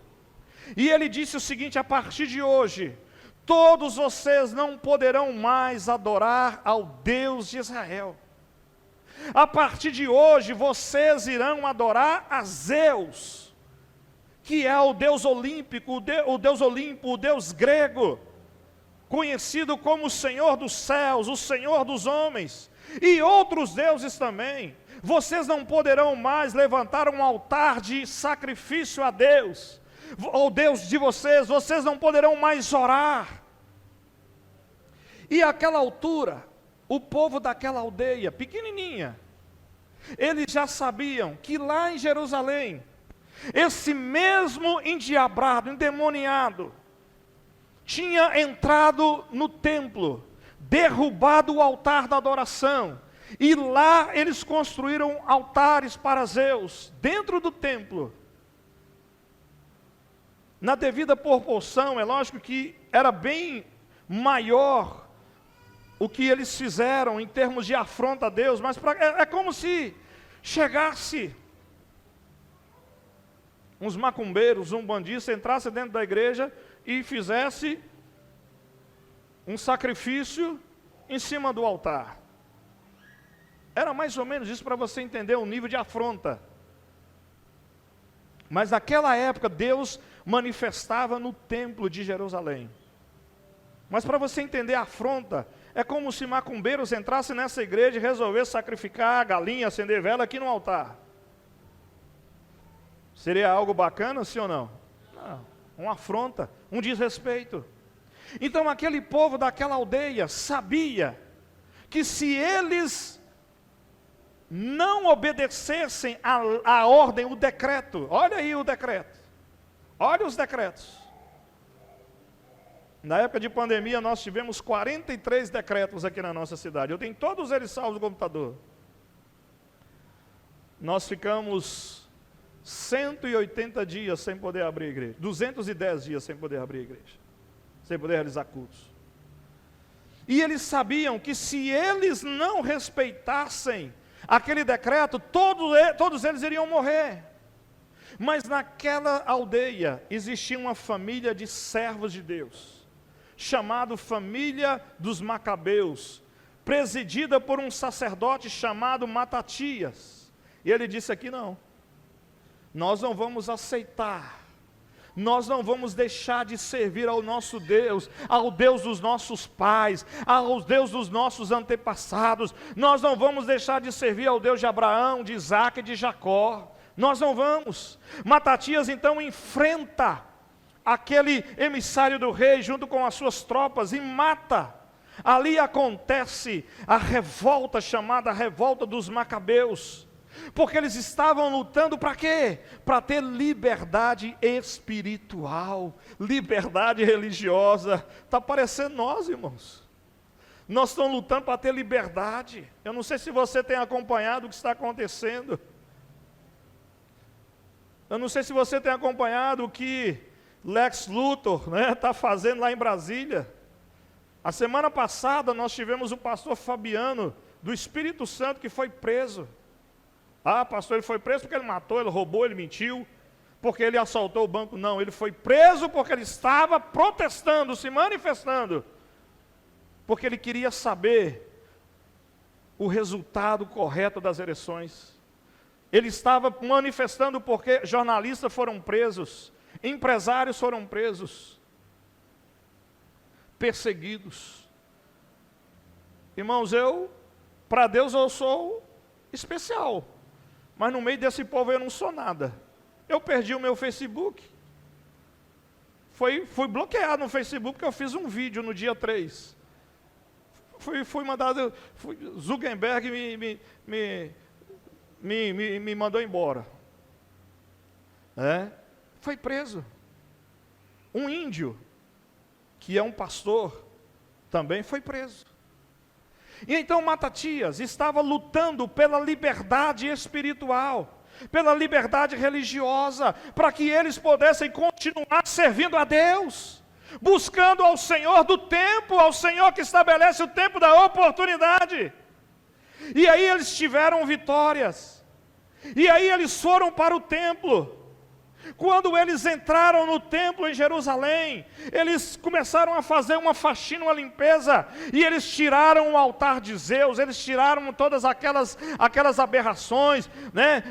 S1: E ele disse o seguinte: a partir de hoje, todos vocês não poderão mais adorar ao Deus de Israel. A partir de hoje, vocês irão adorar a Zeus, que é o Deus olímpico, o Deus Olimpo, o Deus grego, conhecido como o Senhor dos céus, o Senhor dos homens, e outros deuses também. Vocês não poderão mais levantar um altar de sacrifício a Deus. ou Deus de vocês não poderão mais orar. E àquela altura, o povo daquela aldeia, pequenininha, eles já sabiam que lá em Jerusalém, esse mesmo endiabrado, endemoniado, tinha entrado no templo, derrubado o altar da adoração, e lá eles construíram altares para Zeus, dentro do templo. Na devida proporção, é lógico que era bem maior o que eles fizeram em termos de afronta a Deus, mas é como se chegasse uns macumbeiros, um bandista, entrasse dentro da igreja e fizesse um sacrifício em cima do altar. Era mais ou menos isso, para você entender o nível de afronta. Mas naquela época Deus manifestava no templo de Jerusalém. Mas para você entender a afronta, é como se macumbeiros entrassem nessa igreja e resolvessem sacrificar a galinha, acender vela aqui no altar. Seria algo bacana, sim ou não? Não, uma afronta, um desrespeito. Então aquele povo daquela aldeia sabia que se eles não obedecessem a ordem, o decreto, olha aí o decreto, olha os decretos. Na época de pandemia nós tivemos 43 decretos aqui na nossa cidade, eu tenho todos eles salvos no computador. Nós ficamos 180 dias sem poder abrir a igreja, 210 dias sem poder abrir a igreja, sem poder realizar cultos. E eles sabiam que se eles não respeitassem aquele decreto, todos eles iriam morrer. Mas naquela aldeia existia uma família de servos de Deus, chamado família dos Macabeus, presidida por um sacerdote chamado Matatias. E ele disse aqui: não, nós não vamos aceitar, nós não vamos deixar de servir ao nosso Deus, ao Deus dos nossos pais, ao Deus dos nossos antepassados. Nós não vamos deixar de servir ao Deus de Abraão, de Isaac e de Jacó. Nós não vamos. Matatias então enfrenta aquele emissário do rei junto com as suas tropas e mata. Ali acontece a revolta chamada Revolta dos Macabeus. Porque eles estavam lutando para quê? Para ter liberdade espiritual, liberdade religiosa. Está parecendo nós, irmãos. Nós estamos lutando para ter liberdade. Eu não sei se você tem acompanhado o que está acontecendo. Eu não sei se você tem acompanhado o que Lex Luthor está fazendo lá em Brasília. A semana passada nós tivemos o pastor Fabiano, do Espírito Santo, que foi preso. Ah, pastor, ele foi preso porque ele matou, ele roubou, ele mentiu, porque ele assaltou o banco. Não, ele foi preso porque ele estava protestando, se manifestando, porque ele queria saber o resultado correto das eleições. Ele estava manifestando porque jornalistas foram presos, empresários foram presos, perseguidos. Irmãos, para Deus eu sou especial, mas no meio desse povo eu não sou nada. Eu perdi o meu Facebook, fui bloqueado no Facebook porque eu fiz um vídeo no dia 3. Fui mandado, Zuckerberg me mandou embora. Foi preso. Um índio, que é um pastor, também foi preso. E então Matatias estava lutando pela liberdade espiritual, pela liberdade religiosa, para que eles pudessem continuar servindo a Deus, buscando ao Senhor do tempo, ao Senhor que estabelece o tempo da oportunidade. E aí eles tiveram vitórias, e aí eles foram para o templo. Quando eles entraram no templo em Jerusalém, eles começaram a fazer uma faxina, uma limpeza, e eles tiraram o altar de Zeus, eles tiraram todas aquelas aberrações,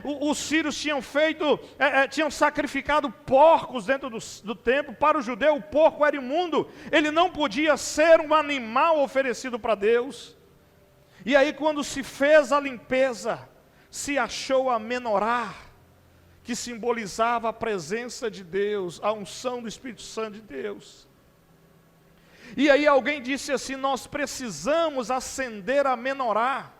S1: Os sírios tinham sacrificado porcos dentro do templo. Para o judeu o porco era imundo, ele não podia ser um animal oferecido para Deus. E aí quando se fez a limpeza, se achou a menorá, que simbolizava a presença de Deus, a unção do Espírito Santo de Deus. E aí alguém disse assim: nós precisamos acender a menorá.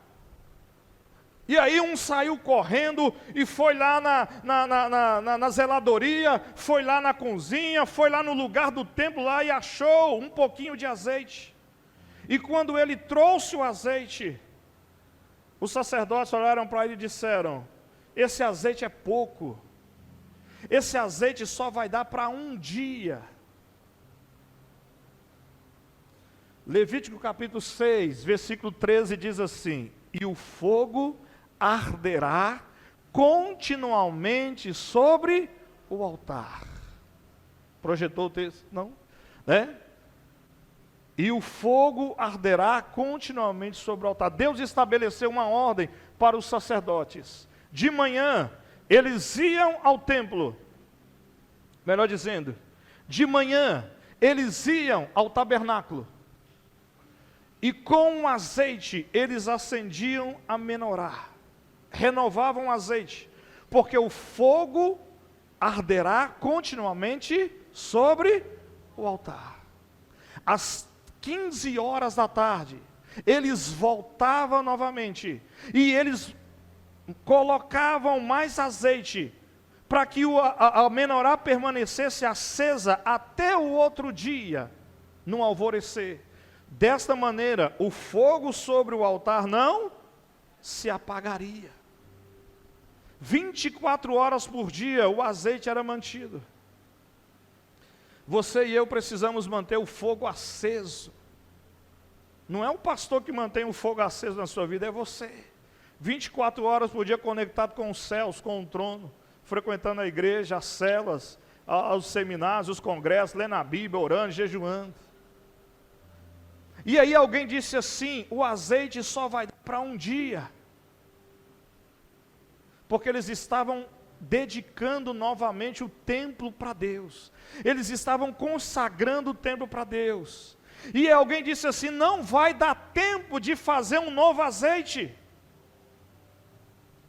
S1: E aí um saiu correndo e foi lá na zeladoria, foi lá na cozinha, foi lá no lugar do templo lá e achou um pouquinho de azeite. E quando ele trouxe o azeite, os sacerdotes olharam para ele e disseram: esse azeite é pouco, esse azeite só vai dar para um dia. Levítico capítulo 6, versículo 13 diz assim: e o fogo arderá continuamente sobre o altar. Projetou o texto? Não? Né? E o fogo arderá continuamente sobre o altar. Deus estabeleceu uma ordem para os sacerdotes. De manhã, eles iam ao templo. Melhor dizendo, de manhã, eles iam ao tabernáculo. E com o azeite, eles acendiam a menorá. Renovavam o azeite. Porque o fogo arderá continuamente sobre o altar. Às 15 horas da tarde, eles voltavam novamente, e eles colocavam mais azeite, para que a menorá permanecesse acesa até o outro dia, no alvorecer. Desta maneira, o fogo sobre o altar não se apagaria. 24 horas por dia, o azeite era mantido. Você e eu precisamos manter o fogo aceso. Não é o pastor que mantém o fogo aceso na sua vida, é você. 24 horas por dia conectado com os céus, com o trono, frequentando a igreja, as celas, os seminários, os congressos, lendo a Bíblia, orando, jejuando. E aí alguém disse assim: o azeite só vai dar para um dia. Porque eles estavam dedicando novamente o templo para Deus. Eles estavam consagrando o templo para Deus. E alguém disse assim: não vai dar tempo de fazer um novo azeite.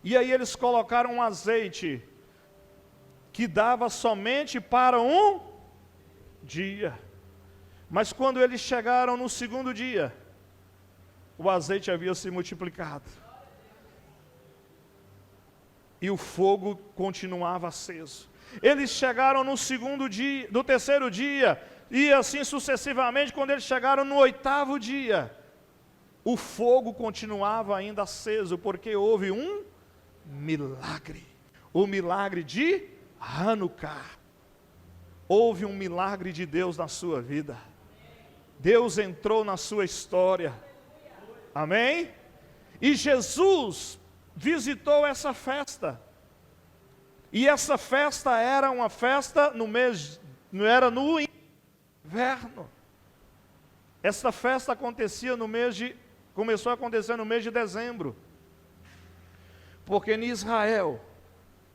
S1: E aí eles colocaram um azeite que dava somente para um dia. Mas quando eles chegaram no segundo dia, o azeite havia se multiplicado. E o fogo continuava aceso. Eles chegaram no segundo dia, no terceiro dia, e assim sucessivamente. Quando eles chegaram no oitavo dia, o fogo continuava ainda aceso, porque houve um milagre. O milagre de Hanukkah. Houve um milagre de Deus na sua vida. Deus entrou na sua história. Amém? E Jesus visitou essa festa. E essa festa era uma festa no mês, não era no inverno. Essa festa acontecia começou a acontecer no mês de dezembro. Porque em Israel,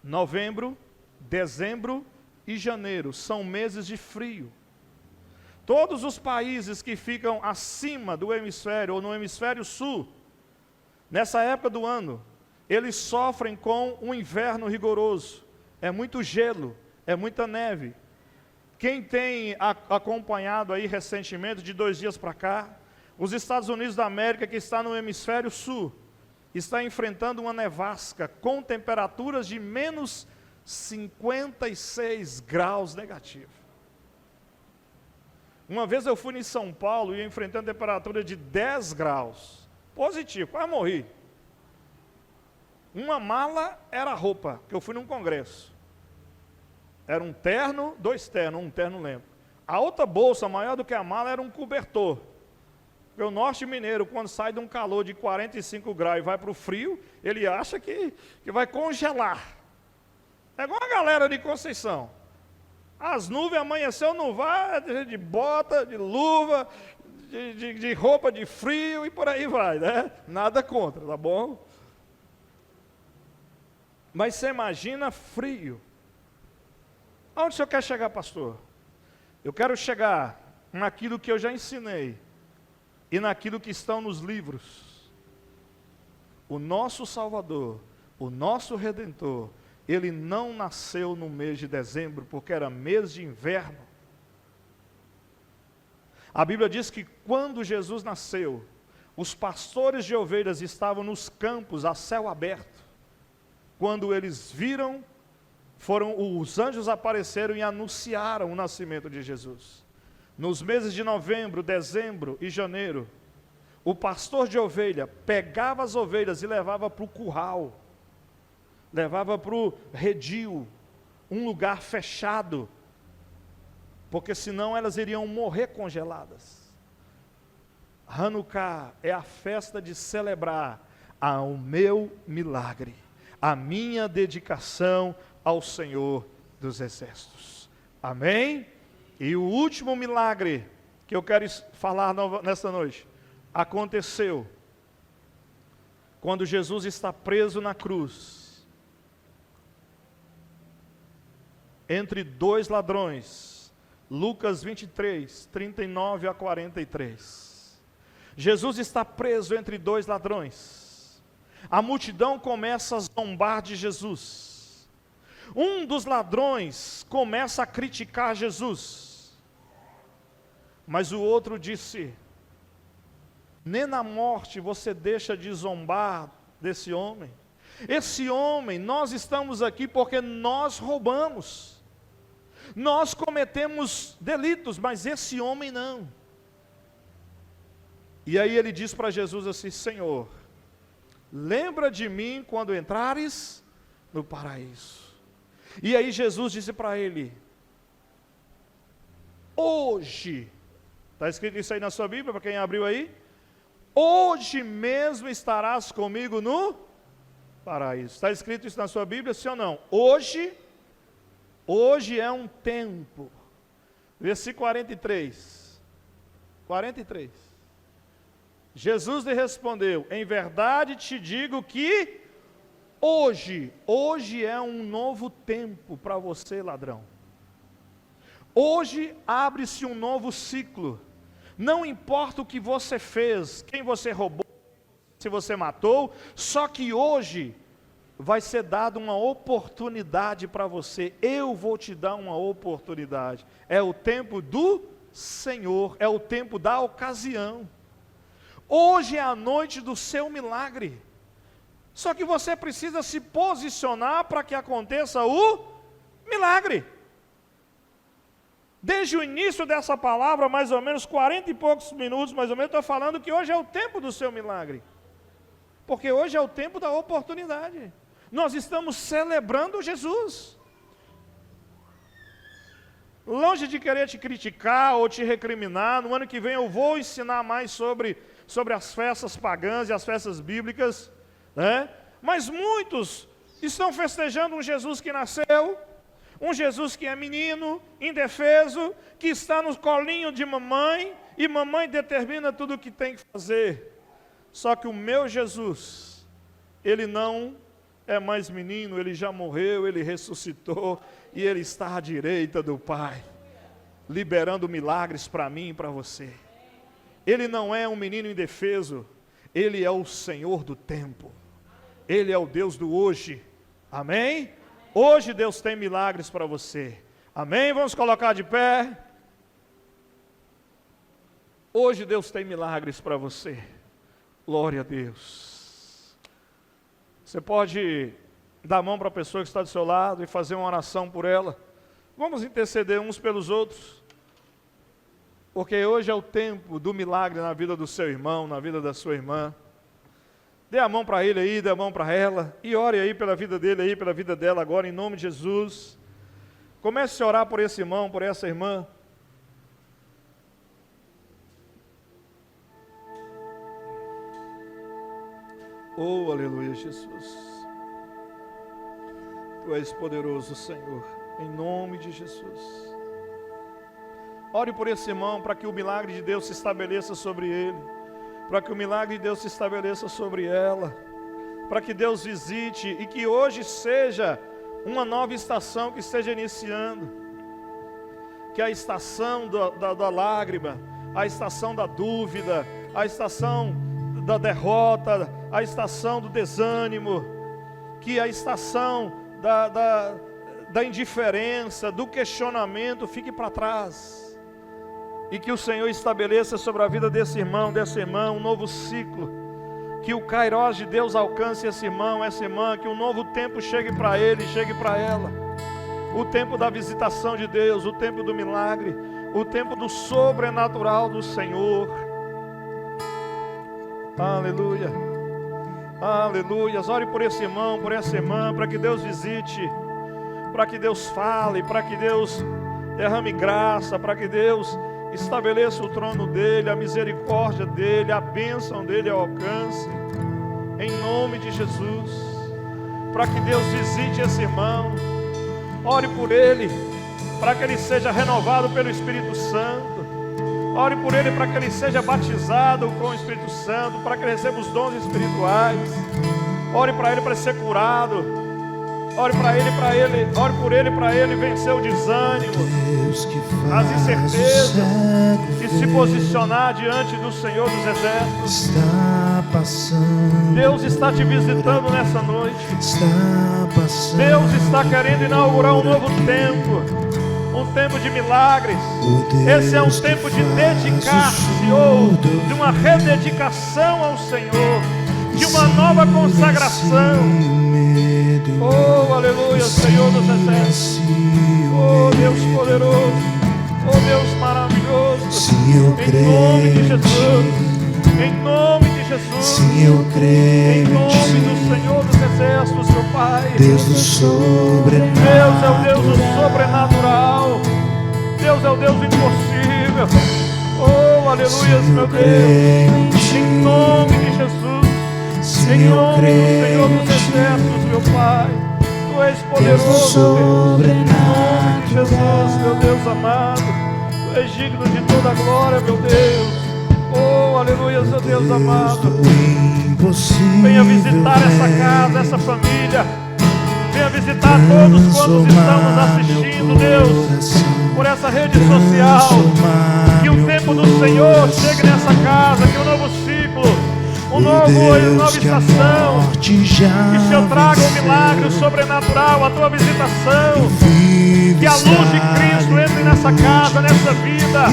S1: novembro, dezembro e janeiro são meses de frio. Todos os países que ficam acima do hemisfério ou no hemisfério sul, nessa época do ano, eles sofrem com um inverno rigoroso. É muito gelo, é muita neve. Quem tem acompanhado aí recentemente, de 2 dias para cá, os Estados Unidos da América, que está no hemisfério sul, está enfrentando uma nevasca com temperaturas de menos 56 graus negativos. Uma vez eu fui em São Paulo e enfrentando temperatura de 10 graus, positivo, quase morri. Uma mala era roupa, que eu fui num congresso. Era um terno, 2 ternos, um terno lembro. A outra bolsa, maior do que a mala, era um cobertor. Porque o norte mineiro, quando sai de um calor de 45 graus e vai para o frio, ele acha que vai congelar. É igual a galera de Conceição. As nuvens amanheceu, não vai, de bota, de luva, de roupa de frio e por aí vai, né? Nada contra, tá bom? Mas você imagina frio. Aonde o senhor quer chegar, pastor? Eu quero chegar naquilo que eu já ensinei e naquilo que estão nos livros. O nosso Salvador, o nosso Redentor, ele não nasceu no mês de dezembro, porque era mês de inverno. A Bíblia diz que quando Jesus nasceu, os pastores de ovelhas estavam nos campos a céu aberto. Quando eles viram, os anjos apareceram e anunciaram o nascimento de Jesus. Nos meses de novembro, dezembro e janeiro, o pastor de ovelha pegava as ovelhas e levava para o curral, levava para o redil, um lugar fechado, porque senão elas iriam morrer congeladas. Hanukkah é a festa de celebrar o meu milagre, a minha dedicação ao Senhor dos Exércitos. Amém? E o último milagre que eu quero falar nesta noite, aconteceu quando Jesus está preso na cruz, entre dois ladrões. Lucas 23, 39 a 43. Jesus está preso entre dois ladrões. A multidão começa a zombar de Jesus. Um dos ladrões começa a criticar Jesus, mas o outro disse: nem na morte você deixa de zombar desse homem. Esse homem, nós estamos aqui porque nós roubamos, nós cometemos delitos, mas esse homem não. E aí ele diz para Jesus assim: Senhor, lembra de mim quando entrares no paraíso. E aí Jesus disse para ele: hoje, está escrito isso aí na sua Bíblia, para quem abriu aí? Hoje mesmo estarás comigo no paraíso. Está escrito isso na sua Bíblia, sim ou não? Hoje é um tempo. Versículo 43. Jesus lhe respondeu: em verdade te digo que hoje é um novo tempo para você, ladrão. Hoje abre-se um novo ciclo. Não importa o que você fez, quem você roubou, se você matou, só que hoje vai ser dada uma oportunidade para você. Eu vou te dar uma oportunidade. É o tempo do Senhor, é o tempo da ocasião. Hoje é a noite do seu milagre. Só que você precisa se posicionar para que aconteça o milagre. Desde o início dessa palavra, mais ou menos 40 e poucos minutos, mais ou menos, estou falando que hoje é o tempo do seu milagre. Porque hoje é o tempo da oportunidade. Nós estamos celebrando Jesus. Longe de querer te criticar ou te recriminar, no ano que vem eu vou ensinar mais sobre as festas pagãs e as festas bíblicas, né? Mas muitos estão festejando um Jesus que nasceu, um Jesus que é menino, indefeso, que está no colinho de mamãe, e mamãe determina tudo o que tem que fazer. Só que o meu Jesus, ele não é mais menino, ele já morreu, ele ressuscitou, e ele está à direita do Pai, liberando milagres para mim e para você. Ele não é um menino indefeso, ele é o Senhor do tempo, ele é o Deus do hoje, amém? Hoje Deus tem milagres para você, amém? Vamos colocar de pé. Hoje Deus tem milagres para você, glória a Deus. Você pode dar a mão para a pessoa que está do seu lado e fazer uma oração por ela. Vamos interceder uns pelos outros, porque hoje é o tempo do milagre na vida do seu irmão, na vida da sua irmã. Dê a mão para ele aí, dê a mão para ela, e ore aí pela vida dele aí, pela vida dela agora, em nome de Jesus. Comece a orar por esse irmão, por essa irmã. Oh, aleluia, Jesus. Tu és poderoso, Senhor, em nome de Jesus. Ore por esse irmão, para que o milagre de Deus se estabeleça sobre ele, para que o milagre de Deus se estabeleça sobre ela, para que Deus visite e que hoje seja uma nova estação que esteja iniciando, que a estação da lágrima, a estação da dúvida, a estação da derrota, a estação do desânimo, que a estação da indiferença, do questionamento fique para trás. E que o Senhor estabeleça sobre a vida desse irmão, dessa irmã, um novo ciclo. Que o Kairós de Deus alcance esse irmão, essa irmã, que um novo tempo chegue para ele, chegue para ela. O tempo da visitação de Deus, o tempo do milagre, o tempo do sobrenatural do Senhor. Aleluia. Aleluia. Ore por esse irmão, por essa irmã, para que Deus visite, para que Deus fale, para que Deus derrame graça, para que Deus estabeleça o trono dele, a misericórdia dele, a bênção dele ao alcance, em nome de Jesus. Para que Deus visite esse irmão, ore por ele, para que ele seja renovado pelo Espírito Santo. Ore por ele para que ele seja batizado com o Espírito Santo, para que ele receba os dons espirituais. Ore para ele para ser curado. Ore ore por ele para ele vencer o desânimo, as incertezas e se posicionar diante do Senhor dos Exércitos. Deus está te visitando nessa noite. Deus está querendo inaugurar um novo tempo, um tempo de milagres. Esse é um tempo de dedicar-se, ou de uma rededicação ao Senhor, de uma nova consagração. Oh, aleluia, Senhor dos Exércitos. Oh, Deus poderoso. Oh, Deus maravilhoso. Em nome de Jesus. Em nome de Jesus. Em nome do Senhor dos Exércitos, meu Pai.
S2: Deus do sobrenatural.
S1: Deus é o Deus do sobrenatural. Deus é o Deus do impossível. Oh, aleluia, meu Deus. Em nome de Jesus. Em nome do Senhor dos Exércitos, meu Pai. Tu és poderoso, Deus. Em nome de Jesus, meu Deus amado. Tu és digno de toda a glória, meu Deus. Oh, aleluia, meu Deus amado. Venha visitar essa casa, essa família. Venha visitar todos quantos estamos assistindo, Deus, por essa rede social. Que o tempo do Senhor chegue nessa casa, que um novo ciclo, uma nova estação, que o Senhor traga um milagre, o sobrenatural, a tua visitação, que a luz de Cristo entre nessa casa, nessa vida,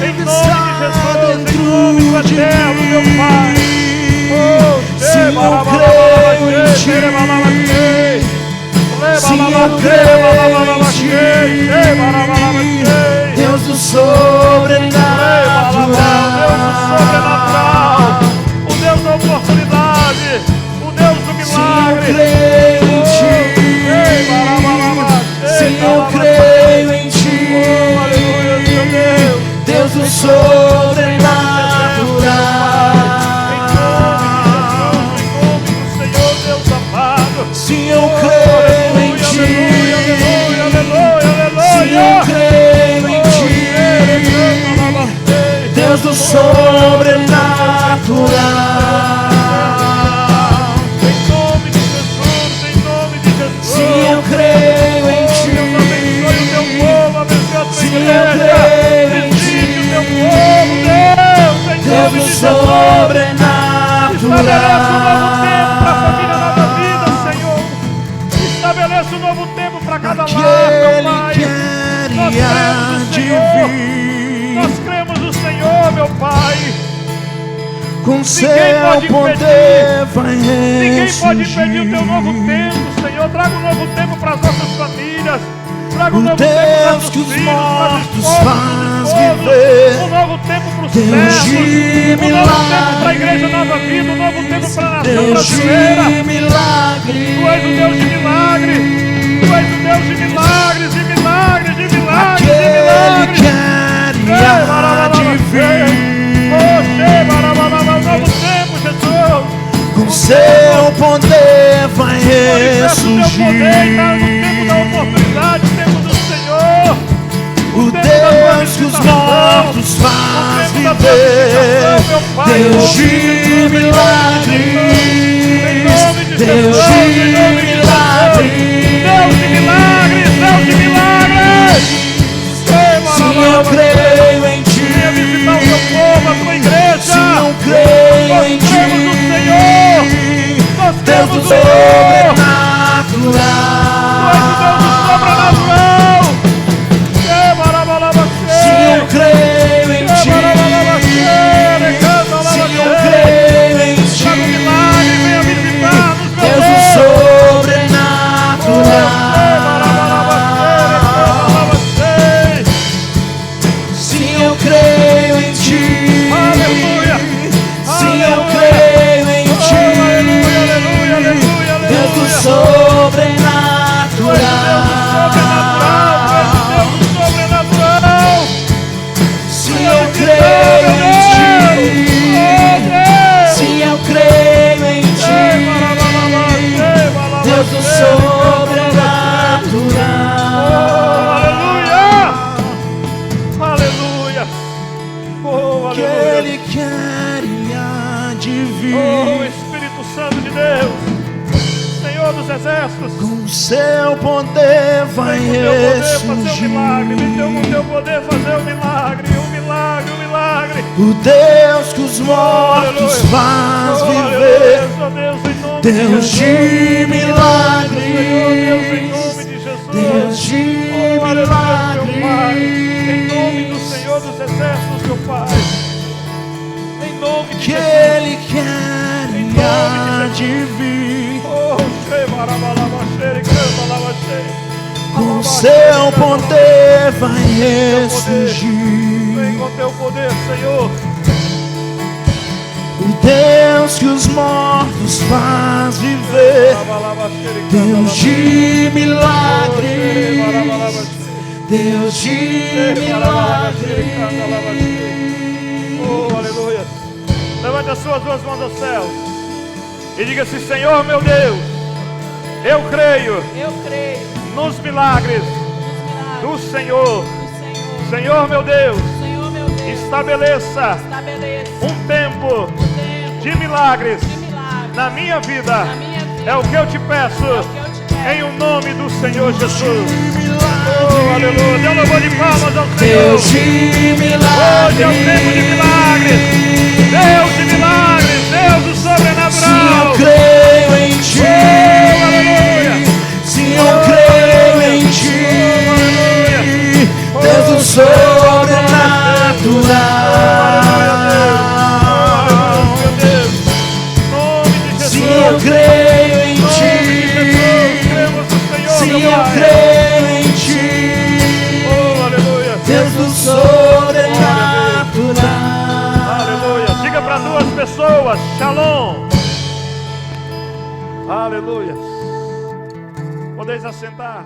S1: em nome de Jesus, em nome do Eterno, meu Pai. Oh,
S2: se eu creio em Ti, se eu creio em Ti, Deus do sobrenatural,
S1: o Deus da oportunidade, o Deus do milagre.
S2: Se eu creio em Ti, se eu creio em Ti, Deus do sobrenatural.
S1: Em nome do Senhor, Deus amado.
S2: Se eu creio em Ti, se eu creio em Ti, Deus do sobrenatural.
S1: Em nome de Jesus, em nome de Jesus.
S2: Se eu creio em Ti,
S1: Deus abençoe o teu povo, abençoe a tua
S2: se eu
S1: igreja.
S2: creio em
S1: Visite o teu
S2: Ti,
S1: povo, Deus, em
S2: Deus
S1: nome
S2: do
S1: de Jesus.
S2: sobrenatural.
S1: Estabeleça um novo tempo para a família Nova Vida, Senhor. Estabeleça um novo tempo para cada lar, meu Pai. Nós cremos no Senhor. Nós cremos no Senhor, meu Pai.
S2: Com seu
S1: pode
S2: poder vai
S1: Ninguém pode
S2: ressurgir.
S1: impedir o teu novo tempo, Senhor. Traga um novo tempo para as nossas famílias. Traga um
S2: O
S1: novo tempo para os
S2: Deus
S1: nossos
S2: que os
S1: filhos, para os
S2: mortos
S1: esposos,
S2: faz
S1: para os esposos.
S2: viver.
S1: Um novo tempo para os
S2: Deus
S1: servos.
S2: de
S1: Um novo tempo para a
S2: milagres.
S1: Igreja Nova Vida. Um novo tempo para a nação
S2: Deus de
S1: brasileira.
S2: milagres.
S1: Tu és o Deus de milagres. Tu és o Deus de milagres, de milagres, de milagres, de
S2: Aquele
S1: milagres.
S2: que há de vir.
S1: Novo tempo, Jesus.
S2: Com seu poder vai
S1: Manifesta o teu poder, tá? No tempo
S2: ressurgir.
S1: da oportunidade, no tempo do Senhor.
S2: O
S1: tempo da tua
S2: Deus que os
S1: visitação,
S2: mortos
S1: o
S2: faz
S1: tempo da tua
S2: viver.
S1: visitação, meu Pai, em
S2: Deus
S1: nome
S2: de
S1: Jesus,
S2: milagres.
S1: em nome de
S2: Deus
S1: Jesus,
S2: de
S1: em nome de
S2: milagres.
S1: Jesus. Deus de milagres, Deus de milagres.
S2: Se eu creio em Ti,
S1: Venha visitar o teu povo, a tua igreja.
S2: se eu creio em
S1: Nós cremos no
S2: Ti,
S1: Senhor. Nós
S2: Deus
S1: cremos
S2: do
S1: no Senhor.
S2: sobrenatural. Sim, eu creio em Ti. Sim, eu creio em Ti. Deus do sobrenatural. Sim, eu creio em Ti. Sim, eu creio em Ti. Deus do sobrenatural. Sim, eu creio em Ti. Sim, eu creio em Ti. Deus do sobrenatural.
S1: Aleluia! Oh,
S2: Que
S1: aleluia!
S2: Ele quer e há de vir.
S1: Oh, Espírito Santo de Deus, Senhor dos Exércitos,
S2: Com seu poder vai
S1: vem com teu poder fazer um
S2: ressurgir.
S1: milagre, vem com teu poder fazer um milagre, um milagre, um milagre.
S2: O Deus que os mortos faz viver.
S1: Oh, Deus, em nome
S2: Deus
S1: de
S2: de
S1: Jesus.
S2: milagres.
S1: Senhor, Deus, em nome de Jesus.
S2: Deus de
S1: Oh, aleluia, meu Pai. Em nome do
S2: milagres.
S1: Senhor dos Exércitos, meu Pai. Em nome de
S2: Que
S1: Jesus.
S2: Ele quer e há de vir.
S1: Oh,
S2: Com seu poder vai
S1: Vem
S2: ressurgir.
S1: com teu poder, Senhor.
S2: O Deus que os mortos faz viver. Deus de milagres. Deus de milagres.
S1: Oh, aleluia. Levante as suas duas mãos aos céus e diga assim: Senhor meu Deus, eu creio nos milagres do Senhor. Senhor meu Deus, estabeleça um tempo de milagres na minha vida. É o que eu te peço, em o nome do Senhor Jesus. Oh, aleluia. Dê um louvor de palmas ao Senhor.
S2: Deus de
S1: Hoje é o tempo de milagres. Deus de milagres, Deus do
S2: Sim,
S1: sobrenatural.
S2: eu creio em Ti.
S1: Aleluia.
S2: Sim, eu creio em Ti. Deus do sobrenatural.
S1: Meu Deus, em nome de Jesus.
S2: Sim, eu creio em Ti. Sim, eu creio em Ti.
S1: Oh, aleluia.
S2: Deus do sobrenatural.
S1: Aleluia. Diga para duas pessoas: Shalom. Aleluia. Podeis assentar.